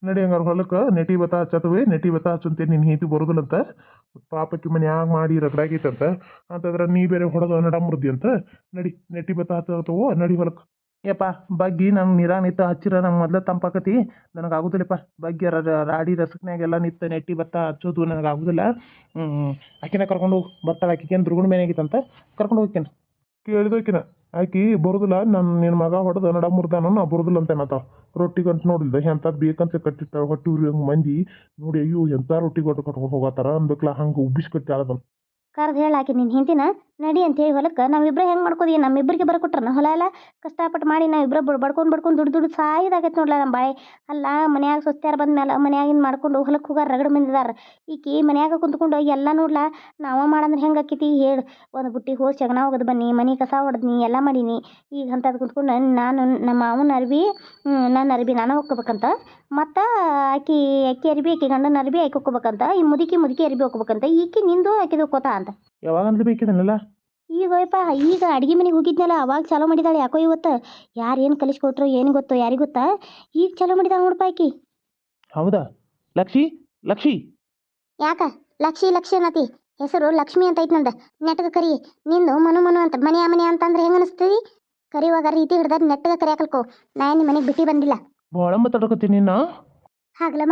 ನಡಿ ಹಂಗಾರ ಹೊಲಕ್ಕೆ ನೆಟಿ ಬತ್ತ ಹಚ್ಚತ್ವಿ. ನೆಟಿ ಬತ್ತ ಹಚ್ಚಂತೇನೆ ನಿನ್ನ ಹಿಂತಿ ಬರೋದಿಲ್ಲಂತ. ಪಾಪಕ್ಕಿ ಮನ್ಯಾಗ ಮಾಡಿ ರಗಡಾಗೈತಂತ ಅಂತಂದ್ರೆ ನೀ ಬೇರೆ ಹೊಡೆದ ನಡ ಮುರ್ದಿ ಅಂತ. ನಡಿ ನೆಟಿ ಬತ್ತ ಹಚ್ಚತವೋ, ನಡಿ ಹೊಲಕ್ಕೆ. ಯಪ್ಪ ಬಗ್ಗಿ ನಾನು ನೀರಾಗ ನಿಂತ ಹಚ್ಚಿರ ನಂಗೆ ಮೊದಲು ತಂಪಾಕತಿ, ನನಗೆ ಆಗೋದಿಲ್ಲಪ್ಪ. ಬಗ್ಗೆ ರಾಡಿ ರಸಕ್ನಾಗೆಲ್ಲ ನಿಂತು ನೆಟ್ಟಿ ಭತ್ತ ಹಚ್ಚೋದು ನನಗೆ ಆಗೋದಿಲ್ಲ. ಆಕಿನ ಕರ್ಕೊಂಡು ಹೋಗಿ ಬರ್ತಾಳೆ. ಆಕಿಗೇನು ದುರ್ಗುಣ ಮೇನಾಗಿತ್ತಂತ ಕರ್ಕೊಂಡು ಹೋಗ್ತೇನೆ. ಕೇಳಿದೋಕಿನ ಆಕಿ ಬರೋದಿಲ್ಲ, ನಿನ್ನ ಮಗ ಹೊಡೆದ ನಡ ಮುರ್ದಾನ, ನಾ ಬರೋದಿಲ್ಲ ಅಂತ ಏನತ್ತ. ರೊಟ್ಟಿ ಗಂಟು ನೋಡಿಲ್ದ ಎಂಥದ್ದು ಬೇಕಂತ ಕಟ್ಟಿಟ್ಟಾಳೆ. ಹೊಟ್ಟಿ ಉರಿ ಹಂಗೆ ಮಂದಿ ನೋಡಿ, ಅಯ್ಯೋ ಎಂಥ ರೊಟ್ಟಿ ಕೊಟ್ಟು ಕಟ್ಕೊಂಡು ಹೋಗತ್ತಾರ ಅನ್ಬೇಕಲ್ಲ, ಹಂಗೆ ಉಬ್ಬಿಸಿ ಕಟ್ಟಾಳದನ್ನು. ಕರ್ದು ಹೇಳಾಕಿ ನಿನ್ನ ಹಿಂದಿನ ನಡಿ ಅಂತೇಳಿ ಹೊಲಕ್ಕೆ ನಾವಿಬ್ಬರೇ ಹೆಂಗೆ ಮಾಡ್ಕೋದೀವಿ ನಮ್ಮಿಬ್ಬರಿಗೆ ಬರಕೊಟ್ರನ ಹೊಲ ಎಲ್ಲ ಕಷ್ಟಪಟ್ಟು ಮಾಡಿ ನಾವಿಬ್ಬರು ಬಡ್ಕೊಂಡು ದುಡ್ಡು ಸಾಯ್ದಾಗೈತೆ ನೋಡ್ಲ ನಮ್ಮ ಬಾಳೆ ಅಲ್ಲ ಮನ್ಯಾಗ ಸ್ವಸ್ತ್ಯಾರ ಬಂದ್ಮೇಲೆ ಮನ್ಯಾಗಿನ ಮಾಡ್ಕೊಂಡು ಹೊಲಕ್ಕೆ ಹೋಗಾರ ರಗಡ್ ಮಂದಿದಾರ ಈಕಿ ಮನ್ಯಾಗ ಕುಂತ್ಕೊಂಡು ಎಲ್ಲ ನೋಡ್ಲ ನಾವ ಮಾಡಂದ್ರೆ ಹೆಂಗೆ ಆಕೈತಿ ಹೇಳು ಒಂದು ಬುಟ್ಟಿ ಹೋಗಿ ಶಗನ ಹೋಗೋದು ಬನ್ನಿ ಮನೆ ಕಸ ಹೊಡೆದ್ನಿ ಎಲ್ಲ ಮಾಡೀನಿ ಈಗ ಅಂತದ್ದು ಕುಂತ್ಕೊಂಡು ನಾನು ನಮ್ಮ ಅವನ ಅರ್ಬಿ ನನ್ನ ಅರ್ಬಿ ನಾನು ಹೋಗ್ಕೋಬೇಕಂತ ಮತ್ತು ಆಕಿ ಅರ್ಬಿ ಆಕಿ ಗಂಡನ ಅರ್ಬಿ ಆಕಿ ಹೋಗ್ಕೋಬೇಕಂತ ಈ ಮುದುಕಿ ಅರ್ಬಿ ಹೋಗ್ಬೇಕಂತ ಈಕಿ ನಿಂದು ಆಕಿದು ಹೋಗ್ಕೋತಾ ಅಂತ ಯಾವಾಗಂದ್ರೆ ಬೇಕಿದನಲ್ಲ ಈಗಪ್ಪ ಈಗ ಅಡುಗೆ ಮನೆಗೆ ಹೋಗಿದ್ನಲ್ಲ ಅವಾಗ ಚಾಲೂ ಮಾಡಿದಾಳೆ ಯಾಕೋ ಇವತ್ತು ಯಾರು ಏನು ಕಲಿಸ್ಕೊಟ್ರು ಏನು ಗೊತ್ತೋ ಯಾರಿಗೆ ಗೊತ್ತಾ ಈಗ ಚಾಲೂ ಮಾಡಿದಾಳೆ ನೋಡಪ್ಪ ಆಕಿ ಹೌದಾ ಲಕ್ಷಿ ಯಾಕ ಲಕ್ಷಿ ಅನ್ನತಿ ಹೆಸರು ಲಕ್ಷ್ಮಿ ಅಂತ ಐತೆ ನಂದು ನೆಟ್ಟಗೆ ಕರಿ ನಿಂದು ಮನು ಅಂತ ಮನೆ ಅಂತಂದ್ರೆ ಹೆಂಗೆ ಅನಿಸ್ತದಿ ಕರಿಯುವಾಗ ರೀತಿ ಹಿಡ್ದಾಗ ನೆಟ್ಟಗೆ ಕರಿಯಾಕಲ್ಕೋ ನಾ ನಿಮ್ಮ ಮನೆಗೆ ಬಿಟ್ಟು ಬಂದಿಲ್ಲ ಭಾಳ ಮಾತಾಡಕತ್ತೀನಿ ನಾ ಹಗಲ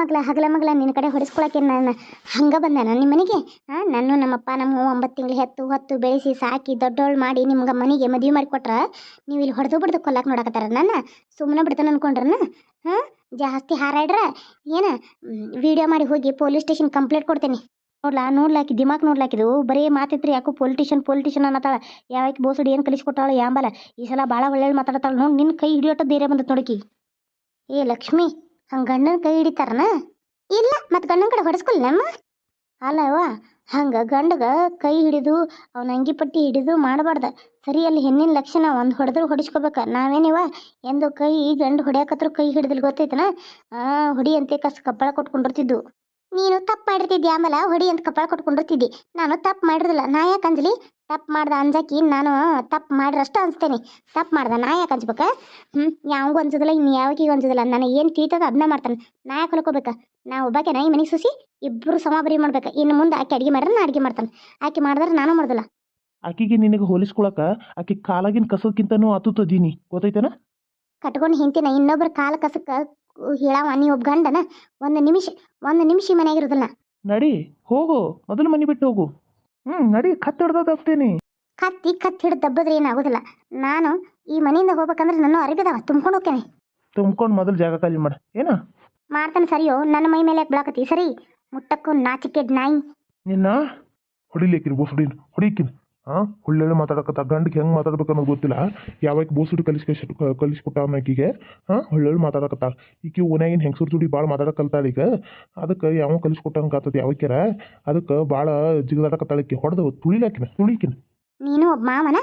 ಮಗ್ಲ ನಿನ್ನ ಕಡೆ ಹೊಡೆಸ್ಕೊಳಕ್ಕೆ ನಾನು ಹಂಗೆ ಬಂದೆ ನಾನು ನಿಮ್ಮ ಮನೆಗೆ ನಾನು ನಮ್ಮಪ್ಪ ನಮ್ಮ 9 ತಿಂಗಳು ಹೊತ್ತು ಬೆಳೆಸಿ ಸಾಕಿ ದೊಡ್ಡೋಳು ಮಾಡಿ ನಿಮ್ಗೆ ಮನೆಗೆ ಮದುವೆ ಮಾಡಿ ಕೊಟ್ರೆ ನೀವು ಇಲ್ಲಿ ಹೊಡೆದು ಕೊಲ್ಲಕ್ಕೆ ನೋಡಕತ್ತಾರ ನನ್ನ ಸುಮ್ಮನೆ ಬಿಡ್ತಾನೆ ಅನ್ಕೊಂಡ್ರನ ಜಾಸ್ತಿ ಹಾರಾಡ್ರ ಏನು ವಿಡಿಯೋ ಮಾಡಿ ಹೋಗಿ ಪೊಲೀಸ್ ಸ್ಟೇಷನ್ ಕಂಪ್ಲೇಂಟ್ ಕೊಡ್ತೀನಿ ನೋಡ್ಲಾಕಿ ದಿಮಾಕ್ ನೋಡ್ಲಾಕಿದು ಬರೀ ಮಾತಿತ್ರಿ ಯಾಕೋ ಪೊಲಿಟಿಷನ್ ಅನ್ನತ್ತಾಳ ಯಾವಕ್ಕೆ ಬೋಸಡಿ ಏನು ಕಲಿಸ್ಕೊಟ್ಟಾಳು ಯಾಂಬಲ್ಲ ಈ ಸಲ ಭಾಳ ಒಳ್ಳೆ ಮಾತಾಡ್ತಾಳೆ ನೋಡಿ ನಿನ್ನ ಕೈ ಹಿಡಿಯೋಟ ಧೈರ್ಯ ಬಂದತ್ ನೋಡಕಿ ಏ ಲಕ್ಷ್ಮಿ ಹಂಗೆ ಗಂಡನ ಕೈ ಹಿಡಿತಾರನ ಇಲ್ಲ ಮತ್ತು ಗಂಡನ ಕಡೆ ಹೊಡೆಸ್ಕೊಲ್ಲ ನಮ್ಮ ಅಲ್ಲವ ಹಂಗೆ ಗಂಡಗ ಕೈ ಹಿಡಿದು ಅವ್ನ ಅಂಗಿ ಪಟ್ಟಿ ಹಿಡಿದು ಮಾಡಬಾರ್ದ ಸರಿ ಅಲ್ಲಿ ಹೆಣ್ಣಿನ ಲಕ್ಷಣ ಒಂದು ಹೊಡೆದ್ರು ಹೊಡಿಸ್ಕೋಬೇಕ ನಾವೇನಿವ ಎಂದು ಕೈ ಗಂಡು ಹೊಡ್ಯಾಕತ್ರ ಕೈ ಹಿಡಿದಲ್ಲಿ ಗೊತ್ತೈತನ ಹೊಡಿ ಅಂತೆ ಕಪ್ಪಳ ಕೊಟ್ಕೊಂಡಿರ್ತಿದ್ದು ನೀನು ತಪ್ಪು ಮಾಡಿರ್ತಿದ್ದಿ ಆಮೇಲೆ ಹೊಡಿ ಅಂತ ಕಪ್ಪಳ ಕೊಟ್ಕೊಂಡಿರ್ತಿದ್ದಿ ನಾನು ತಪ್ಪು ಮಾಡಿರೋದಿಲ್ಲ ನಾ ಯಾಕೆ ಅಂಜಲಿ ತಪ್ಪು ಮಾಡ್ದೆ ಅಂಜಾಕಿ ನಾನು ತಪ್ಪು ಮಾಡಿರಷ್ಟು ಅನ್ಸ್ತೇನೆ ತಪ್ಪು ಮಾಡ್ದೆ ನಾ ಯಾಕೆ ಅಂಜ್ಬೇಕ ಯಾವಂಗೂ ಅನ್ಸೋದಿಲ್ಲ ಇನ್ನು ಯಾವಕಿಗೂ ಅನ್ಸೋದಿಲ್ಲ ನನಗೆ ಏನು ತೀತದ ಅದನ್ನ ಮಾಡ್ತಾನೆ ನಾ ಯಾಕೆ ಹೊಲ್ಕೋಬೇಕಾ ನಾ ಒಬ್ಬಾಕೆ ನಾ ಈ ಮನೆಗೆ ಸುಸಿ ಇಬ್ಬರು ಸಮಾಬರಿ ಮಾಡ್ಬೇಕು ಇನ್ನು ಮುಂದೆ ಆಕೆ ಅಡುಗೆ ಮಾಡಿದ್ರೆ ನಾ ಅಡುಗೆ ಮಾಡ್ತಾನೆ ಆಕೆ ಮಾಡಿದ್ರೆ ನಾನು ಮಾಡೋದಿಲ್ಲ ಆಕಿಗೆ ನಿನಗೆ ಹೋಲಿಸ್ಕೊಳಕ ಆಕೆ ಕಾಲಾಗಿನ ಕಸಕ್ಕಿಂತನೂ ಅತುತ್ತದೀನಿ ಗೊತ್ತೈತೇನ ಕಟ್ಕೊಂಡು ಹಿಂತಿನ ಇನ್ನೊಬ್ರ ಕಾಲ ಕಸಕ್ಕೆ ಹೇಳವ ನೀ ಒಬ್ಬ ಗಂಡನ ಒಂದು ನಿಮಿಷ ಮನೆಯಾಗಿರೋದಿಲ್ಲ ನಡಿ ಹೋಗು ಮೊದಲು ಮನೆ ಬಿಟ್ಟು ಹೋಗು ನಡಿ ಕತ್ತಿ ಹಿಡ್ದೋಗ್ತೇನೆ ಕತ್ತಿ ಹಿಡಿದು ದಬ್ಬದ್ರೆ ಏನಾಗೋದಿಲ್ಲ ನಾನು ಈ ಮನೆಯಿಂದ ಹೋಗ್ಬೇಕಂದ್ರೆ ನನ್ನ ಅರಿಬಿದಾವ ತುಂಬ್ಕೊಂಡು ಹೋಗ್ತೇನೆ ತುಂಬ್ಕೊಂಡು ಮೊದಲು ಜಾಗ ಖಾಲಿ ಮಾಡ ಏನ ಮಾಡ್ತಾನೆ ಸರಿಯೋ ನನ್ನ ಮೈ ಮೇಲೆ ಯಾಕೆ ಬಿಡಾಕತ್ತಿ ಸರಿ ಮುಟ್ಟಕ್ಕೂ ನಾಚಿಕೆಡ್ ನಾಯಿ ನಿನ್ನ ಹೊಡಿಲಿಕ್ಕಿರಿ ಬೋಸುಡಿನ ಹೊಡಿಕಿನ ಒಳ್ಳೆಳ್ಳೆ ಮಾತಾಡಕತ್ತ ಗಂಡಿಗೆ ಹೆಂಗೆ ಮಾತಾಡ್ಬೇಕು ಅನ್ನೋದು ಗೊತ್ತಿಲ್ಲ ಯಾವಾಗ ಬೋಸುಡಿ ಕಲಿಸ್ಕೊಟ್ಟ ಆಕಿಗೆ ಒಳ್ಳೆಳ್ಳೆ ಮಾತಾಡಕತ್ತ ಈಕಿ ಓನ್ಯಾಗಿನ ಹೆಂಗಸೂರು ಜೋಡಿ ಭಾಳ ಮಾತಾಡಕಲ್ತಾಳ ಈಗ ಅದಕ್ಕೆ ಯಾವ ಕಲಿಸ್ಕೊಟ್ಟಂಗೆ ಆತದ ಯಾವಕ್ಯಾರ ಅದಕ್ಕೆ ಭಾಳ ಜಿಗದಾಡಕತ್ತಾಳಿಕೆ ಹೊಡೆದು ತುಳಿಕಿನ ನೀನು ಒಬ್ಬ ಮಾವನ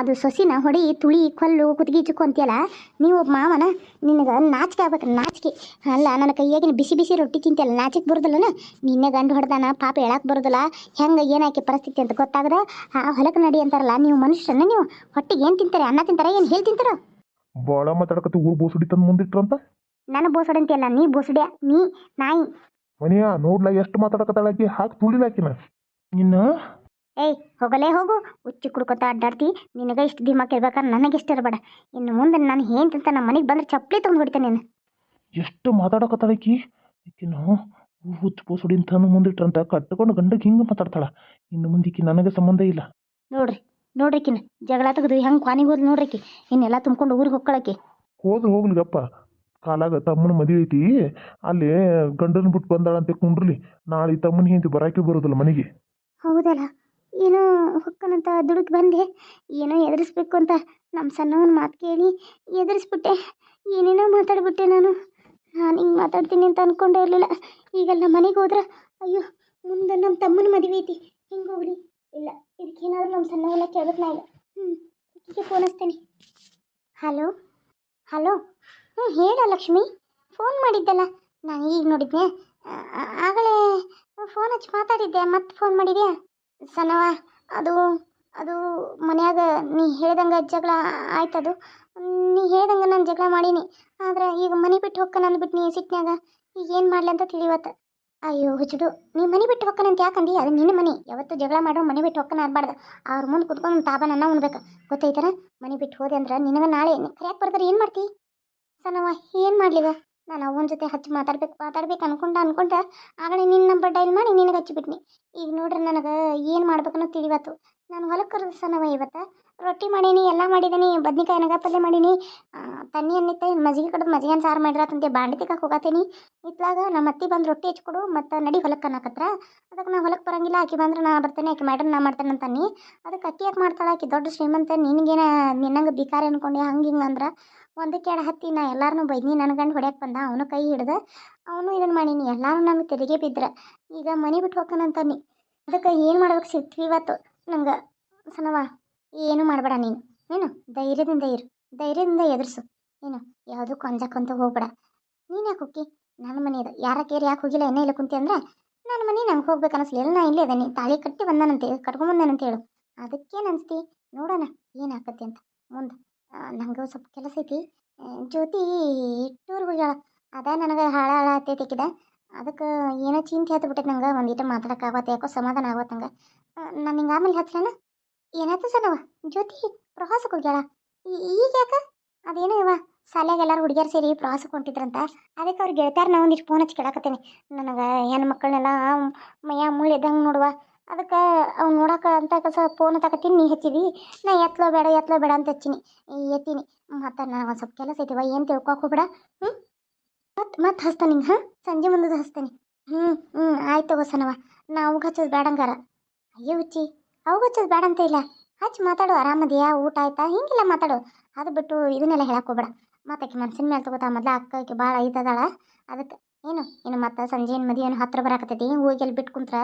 ಅದು ಸೊಸಿನ ಹೊಡಿ ತುಳಿ ಕೊಲ್ಲು ಕುತ್ತಿಗೆ ಚುಕ್ಕು ಅಂತೀಯಲ್ಲ ನೀವು ಒಬ್ಬ ಮಾವನ ನಿನಗೆ ನಾಚಿಕೆ ಆಗ್ಬೇಕು ನಾಚಿಕೆ ಅಲ್ಲ ನನ್ನ ಕೈಯಾಗಿನ ಬಿಸಿ ರೊಟ್ಟಿ ತಿಂತಿಯಲ್ಲ ನಾಚಿಕೆ ಬರೋದಿಲ್ಲನ ನಿನ್ನೆ ಗಂಡು ಹೊಡೆದಾನ ಪಾಪ ಹೇಳಕ್ಕೆ ಬರೋದಿಲ್ಲ ಹೆಂಗೆ ಏನಾಕೆ ಪರಿಸ್ಥಿತಿ ಅಂತ ಗೊತ್ತಾಗದ ಹೊಲಕ್ಕೆ ನಡಿ ಅಂತಾರಲ್ಲ ನೀವು ಮನುಷ್ಯರನ್ನ ನೀವು ಹೊಟ್ಟಿಗೆ ಏನು ತಿಂತಾರೆ ಅನ್ನ ತಿಂತಾರೆ ಏನು ಹೇಳಿ ತಿಂತಾರ ಭಾಳ ಮಾತಾಡಕತ್ತ ಊರು ಬೋಸುಡಿ ತಂದು ಮುಂದಿಟ್ರಂತ ನಾನು ಬೋಸಡಿ ಅಂತೀಯಲ್ಲ ನೀ ಬೋಸಡಿಯ ನೀ ನಾಯಿ ಮನೆಯ ನೋಡ್ಲಾ ಎಷ್ಟು ಮಾತಾಡಕತ್ತಾಳಾಕಿ ಹಾಕಿ ತುಳಿಲಾಕಿನ ನಿನ್ನ ಏಯ್ ಹೋಗಲೇ ಹೋಗು ಉಚ್ಚಿ ಕುಡ್ಕೊತ ಅಡ್ಡಾಡ್ತಿ ನಿನಗೆ ಇಷ್ಟು ದಿಮಾಕ್ ಇರ್ಬೇಕಾದ್ರೆ ನನಗೆ ಎಷ್ಟು ಇರಬೇಡ ಇನ್ನು ಮುಂದೆ ನಾನು ಏನ್ತಿಂತ ನಮ್ಮ ಮನೆಗೆ ಬಂದ್ರೆ ಚಪ್ಪಲಿ ತೊಗೊಂಡು ಹೊಡಿತೇನೆ ನೀನು ಎಷ್ಟು ಮಾತಾಡಕತ್ತಾಳಕಿ ಈಕಿನ ಹುಚ್ಚು ಬೋಸುಡಿ ತಂದು ಮುಂದಿಟ್ರಂತ ಕಟ್ಕೊಂಡು ಗಂಡಗೆ ಹಿಂಗೆ ಮಾತಾಡ್ತಾಳ ಇನ್ನು ಮುಂದಿಕ್ಕಿ ನನಗೆ ಸಂಬಂಧ ಇಲ್ಲ ನೋಡ್ರಿಕಿನ ಜಗಳ ತೆಗೆದು ಹೆಂಗೆ ಕ್ವಾನಿಗೆ ಹೋದ್ಲು ನೋಡ್ರಿಕಿ ಇನ್ನೆಲ್ಲ ತುಂಬ್ಕೊಂಡು ಊರಿಗೆ ಹೋಗ್ಕೊಳಕ್ಕೆ ಹೋಗ್ಲಿಗಪ್ಪ ಕಾಲಾಗ ತಮ್ಮನ ಮದುವೆ ಐತಿ ಅಲ್ಲಿ ಗಂಡನ ಬಿಟ್ಟು ಬಂದಾಳಂತೆ ಕುಂಡ್ರಲಿ ನಾಳೆ ತಮ್ಮನ ಹಿಂದೆ ಬರಾಕಿ ಬರೋದಿಲ್ಲ ಮನೆಗೆ ಹೌದಲ್ಲ ಏನೋ ಹೊಕ್ಕನಂತ ದುಡುಕಿ ಬಂದೆ ಏನೋ ಎದುರಿಸ್ಬೇಕು ಅಂತ ನಮ್ಮ ಸಣ್ಣವನ ಮಾತು ಕೇಳಿ ಎದುರಿಸ್ಬಿಟ್ಟೆ ಏನೇನೋ ಮಾತಾಡ್ಬಿಟ್ಟೆ ನಾನು ಹಿಂಗೆ ಮಾತಾಡ್ತೀನಿ ಅಂತ ಅಂದ್ಕೊಂಡೇ ಇರಲಿಲ್ಲ ಈಗೆಲ್ಲ ಮನೆಗೆ ಹೋದ್ರೆ ಅಯ್ಯೋ ಮುಂದೆ ನಮ್ಮ ತಮ್ಮನ ಮದುವೆ ಐತಿ ಹಿಂಗೆ ಹೋಗ್ಲಿ ಇಲ್ಲ ಇದಕ್ಕೇನಾದ್ರೂ ನಮ್ಮ ಸಣ್ಣವೆಲ್ಲ ಕೇಳಬೇಕು ನಾ ಇಲ್ಲ ಇದಕ್ಕೆ ಫೋನ್ ಹಚ್ತೇನೆ ಹಲೋ ಹೇಳ ಲಕ್ಷ್ಮಿ ಫೋನ್ ಮಾಡಿದ್ದಲ್ಲ ನಾನು ಈಗ ನೋಡಿದ್ದೆ ಆಗಲೇ ಫೋನ್ ಹಚ್ಚಿ ಮಾತಾಡಿದ್ದೆ ಮತ್ತೆ ಫೋನ್ ಮಾಡಿದ್ಯಾ ಸಣ್ಣವ ಅದು ಮನ್ಯಾಗ ನೀ ಹೇಳ್ದಂಗೆ ಜಗಳ ಆಯ್ತದು ನೀ ಹೇಳ್ದಂಗೆ ನಾನು ಜಗಳ ಮಾಡೀನಿ ಆದ್ರೆ ಈಗ ಮನೆ ಬಿಟ್ಟು ಹೊಕ್ಕ ನಾನು ಬಿಟ್ಟು ನೀ ಸಿಟ್ನ್ಯಾಗ ಈಗ ಏನು ಮಾಡಲಿ ಅಂತ ತಿಳಿವತ್ತು ಅಯ್ಯೋ ಹುಚ್ಚುಡು ನೀ ಮನೆ ಬಿಟ್ಟು ಹೊಕ್ಕನಂತ ಯಾಕಂದಿ ಅದು ನಿನ್ನ ಮನೆ ಯಾವತ್ತು ಜಗಳ ಮಾಡೋ ಮನೆ ಬಿಟ್ಟು ಹೊಕ್ಕನ ಆಗಬಾರ್ದು ಅವ್ರ ಮುಂದೆ ಕುತ್ಕೊಂಡು ತಾಬನ ಉಣ್ಬೇಕು ಗೊತ್ತೈತನ ಮನೆ ಬಿಟ್ಟು ಹೋದೆ ಅಂದ್ರೆ ನಿನಗೆ ನಾಳೆ ಕರೆಯಾಕೆ ಬರ್ತಾರೆ ಏನು ಮಾಡ್ತಿ ಸಣ್ಣವ ಏನು ಮಾಡ್ಲಿಗ ನಾನು ಅವನ ಜೊತೆ ಹಚ್ಚಿ ಮಾತಾಡ್ಬೇಕು ಅನ್ಕೊಂಡ ಆಗಲೇ ನಿನ್ನ ನಂಬರ್ ಡೈಲ್ ಮಾಡಿ ನಿನಗೆ ಹಚ್ಚಿಬಿಟ್ನಿ ಈಗ ನೋಡ್ರಿ ನನಗೆ ಏನು ಮಾಡ್ಬೇಕನ್ನೋ ತಿಳಿವತ್ತು ನಾನು ಹೊಲಕ್ಕೆ ಕರೆದು ಸನವ ಇವತ್ತು ರೊಟ್ಟಿ ಮಾಡೀನಿ ಎಲ್ಲ ಮಾಡಿದ್ದೀನಿ ಬದ್ನಿಕಾಯಿ ಎಣ್ಗಾಯಿ ಪಲ್ಯ ಮಾಡೀನಿ ತಣ್ಣಿ ಅನ್ನಿತ್ತೆ ಮಜ್ಜಿಗೆ ಕಡ್ದು ಮಜ್ಜಿಗೆನ ಸಾರು ಮಾಡಿರತ್ತಂತೆ ಬಾಂಡೆ ತಿಕ್ಕಕ್ಕೆ ಹೋಗತ್ತೀನಿ ಇತ್ಲಾಗ ನಮ್ಮ ಅತ್ತಿ ಬಂದು ರೊಟ್ಟಿ ಹಚ್ಕೊಡು ಮತ್ತು ನಡಿ ಹೊಲಕ್ಕೆ ಅನ್ನಕತ್ರ ಅದಕ್ಕೆ ನಾ ಹೊಲಕ್ಕೆ ಬರಂಗಿಲ್ಲ ಆಕಿ ಬಂದ್ರೆ ನಾ ಬರ್ತೇನೆ ಆಕಿ ಮಾಡ್ರೆ ನಾ ಮಾಡ್ತೇನೆ ಅಂತಾನೆ ಅದಕ್ಕೆ ಅಕ್ಕಿ ಯಾಕೆ ಮಾಡ್ತಾಳೆ ಆಕಿ ದೊಡ್ಡ ಶ್ರೀಮಂತ ನಿನಗೇನ ನಿನ್ನಂಗೆ ಬಿಕಾರಿ ಅನ್ಕೊಂಡೆ ಹಂಗೆ ಹಿಂಗೆ ಅಂದ್ರೆ ಒಂದಕ್ಕೆ ಎಡ ಹತ್ತಿ ನಾ ಎಲ್ಲಾರನ್ನೂ ಬೈದ್ನಿ ನನ್ನ ಗಂಡು ಹೊಡ್ಯಕ್ಕೆ ಬಂದ ಅವನು ಕೈ ಹಿಡ್ದು ಅವನು ಇದನ್ನು ಮಾಡೀನಿ ಎಲ್ಲರೂ ನಮಗೆ ತೆರಿಗೆ ಬಿದ್ರೆ ಈಗ ಮನೆ ಬಿಟ್ಟು ಹೋಗ್ತಾನಂತಾನೆ ಅದಕ್ಕೆ ಏನು ಮಾಡ್ಬೇಕು ಸಿಗ್ತೀವಿ ಇವತ್ತು ನಂಗೆ ಸನವ ಏನು ಮಾಡಬೇಡ ನೀನು ಏನು ಧೈರ್ಯದಿಂದ ಎದುರಿಸು ಏನು ಯಾವುದಕ್ಕೂ ಅಂಜಕ್ಕಂತ ಹೋಗ್ಬೇಡ ನೀನು ಯಾಕೆ ಹೋಗಿ ನನ್ನ ಮನೆ ಅದು ಯಾರ ಕೇರಿ ಯಾಕೆ ಹೋಗಿಲ್ಲ ಎಣ್ಣೆ ಇಲ್ಲ ಕುಂತಿ ಅಂದ್ರೆ ನನ್ನ ಮನೆ ನಂಗೆ ಹೋಗ್ಬೇಕು ಅನಿಸ್ಲಿಲ್ಲ ನಾ ಇಲ್ಲೇ ಅದೇನಿ ತಾಳಿ ಕಟ್ಟಿ ಬಂದಾನಂತೆ ಕಟ್ಕೊಂಬಂದಾನಂತ ಹೇಳು ಅದಕ್ಕೇನು ಅನಿಸ್ತಿ ನೋಡೋಣ ಏನು ಆಕತಿ ಅಂತ ಮುಂದೆ ನಂಗೆ ಸ್ವಲ್ಪ ಕೆಲಸ ಐತಿ ಜ್ಯೋತಿ ಟೂರ್ ಹೋಗ್ಯಾಳ ಅದ ನನಗೆ ಹಾಳ ಹತ್ತೈತಿಕ್ಕಿದ ಅದಕ್ಕೆ ಏನೋ ಚಿಂತೆ ಹತ್ತು ಬಿಟ್ಟೈತೆ ನಂಗೆ ಒಂದಿಟ್ಟು ಮಾತಾಡೋಕ್ಕಾಗತ್ತೆ ಯಾಕೋ ಸಮಾಧಾನ ಆಗೋತ್ತೆ ನಂಗೆ ನಾನು ಹಿಂಗೆ ಆಮೇಲೆ ಹಚ್ಲೇನ ಏನಾಯ್ತು ಸರ್ ನಾವ ಜ್ಯೋತಿ ಪ್ರವಾಸಕ್ಕೆ ಹೋಗ್ಯಾಳ ಈಗ ಯಾಕೆ ಅದೇನೋ ಇವ ಶಾಲ್ಯಾಗ ಎಲ್ಲರೂ ಹುಡುಗಿಯರು ಸೇರಿ ಪ್ರವಾಸಕ್ಕೆ ಹೊಂಟಿದ್ರಂತ ಅದಕ್ಕೆ ಅವ್ರು ಗೆಳತ್ಯಾರ ನಾ ಒಂದಿಷ್ಟು ಫೋನ್ ಹಚ್ಚಿ ಕೇಳಾಕತ್ತೇನೆ ನನಗೆ ಹೆಣ್ಣು ಮಕ್ಕಳನ್ನೆಲ್ಲ ಮೈಯ ಮುಳ್ಳು ಇದ್ದಂಗೆ ನೋಡುವ ಅದಕ್ಕೆ ಅವ್ನು ನೋಡಕ್ಕೆ ಅಂತ ಕಸ ಫೋನ್ ಹತ್ತಾಕತ್ತೀನಿ ನೀ ಹಚ್ಚಿದಿ ನಾ ಎತ್ತಲೋ ಬೇಡ ಅಂತ ಹಚ್ಚಿನಿ ಎತ್ತೀನಿ ಮತ್ತು ನನಗೆ ಒಂದು ಸ್ವಲ್ಪ ಕೆಲಸ ಐತಿವ ಏನು ತಿಳ್ಕೊಕ್ ಹೋಗ್ಬೇಡ ಹ್ಞೂ ಮತ್ತೆ ಹಚ್ತಾನೆ ಹಿಂಗೆ ಹಾಂ ಸಂಜೆ ಮುಂದದ ಹಚ್ತಾನೆ ಆಯ್ತು ತಗೋ ಸನವ ನಾವು ಹಚ್ಚೋದು ಬೇಡಂಗಾರ ಅಯ್ಯೋ ಹುಚ್ಚಿ ಅವಾಗ ಹಚ್ಚೋದು ಬೇಡ ಅಂತ ಇಲ್ಲ ಹಚ್ಚಿ ಮಾತಾಡು ಆರಾಮದಿಯಾ ಊಟ ಆಯ್ತಾ ಹಿಂಗೆಲ್ಲ ಮಾತಾಡು ಅದು ಬಿಟ್ಟು ಇದನ್ನೆಲ್ಲ ಹೇಳಕ್ಕೆ ಹೋಗ್ಬೇಡ ಮತ್ತೆ ಆಕೆ ಮನ್ಸಿನ ಮೇಲೆ ತಗೋತಾ ಮೊದಲು ಅಕ್ಕಕ್ಕೆ ಭಾಳ ಐತದಾಳ ಅದಕ್ಕೆ ಏನು ಮತ್ತೆ ಸಂಜೆ ಏನು ಮದುವೆ ಏನು ಹತ್ರ ಬರಾಕತ್ತೈತಿ ಹೋಗಿ ಅಲ್ಲಿ ಬಿಟ್ಟು ಕುಂತ್ರ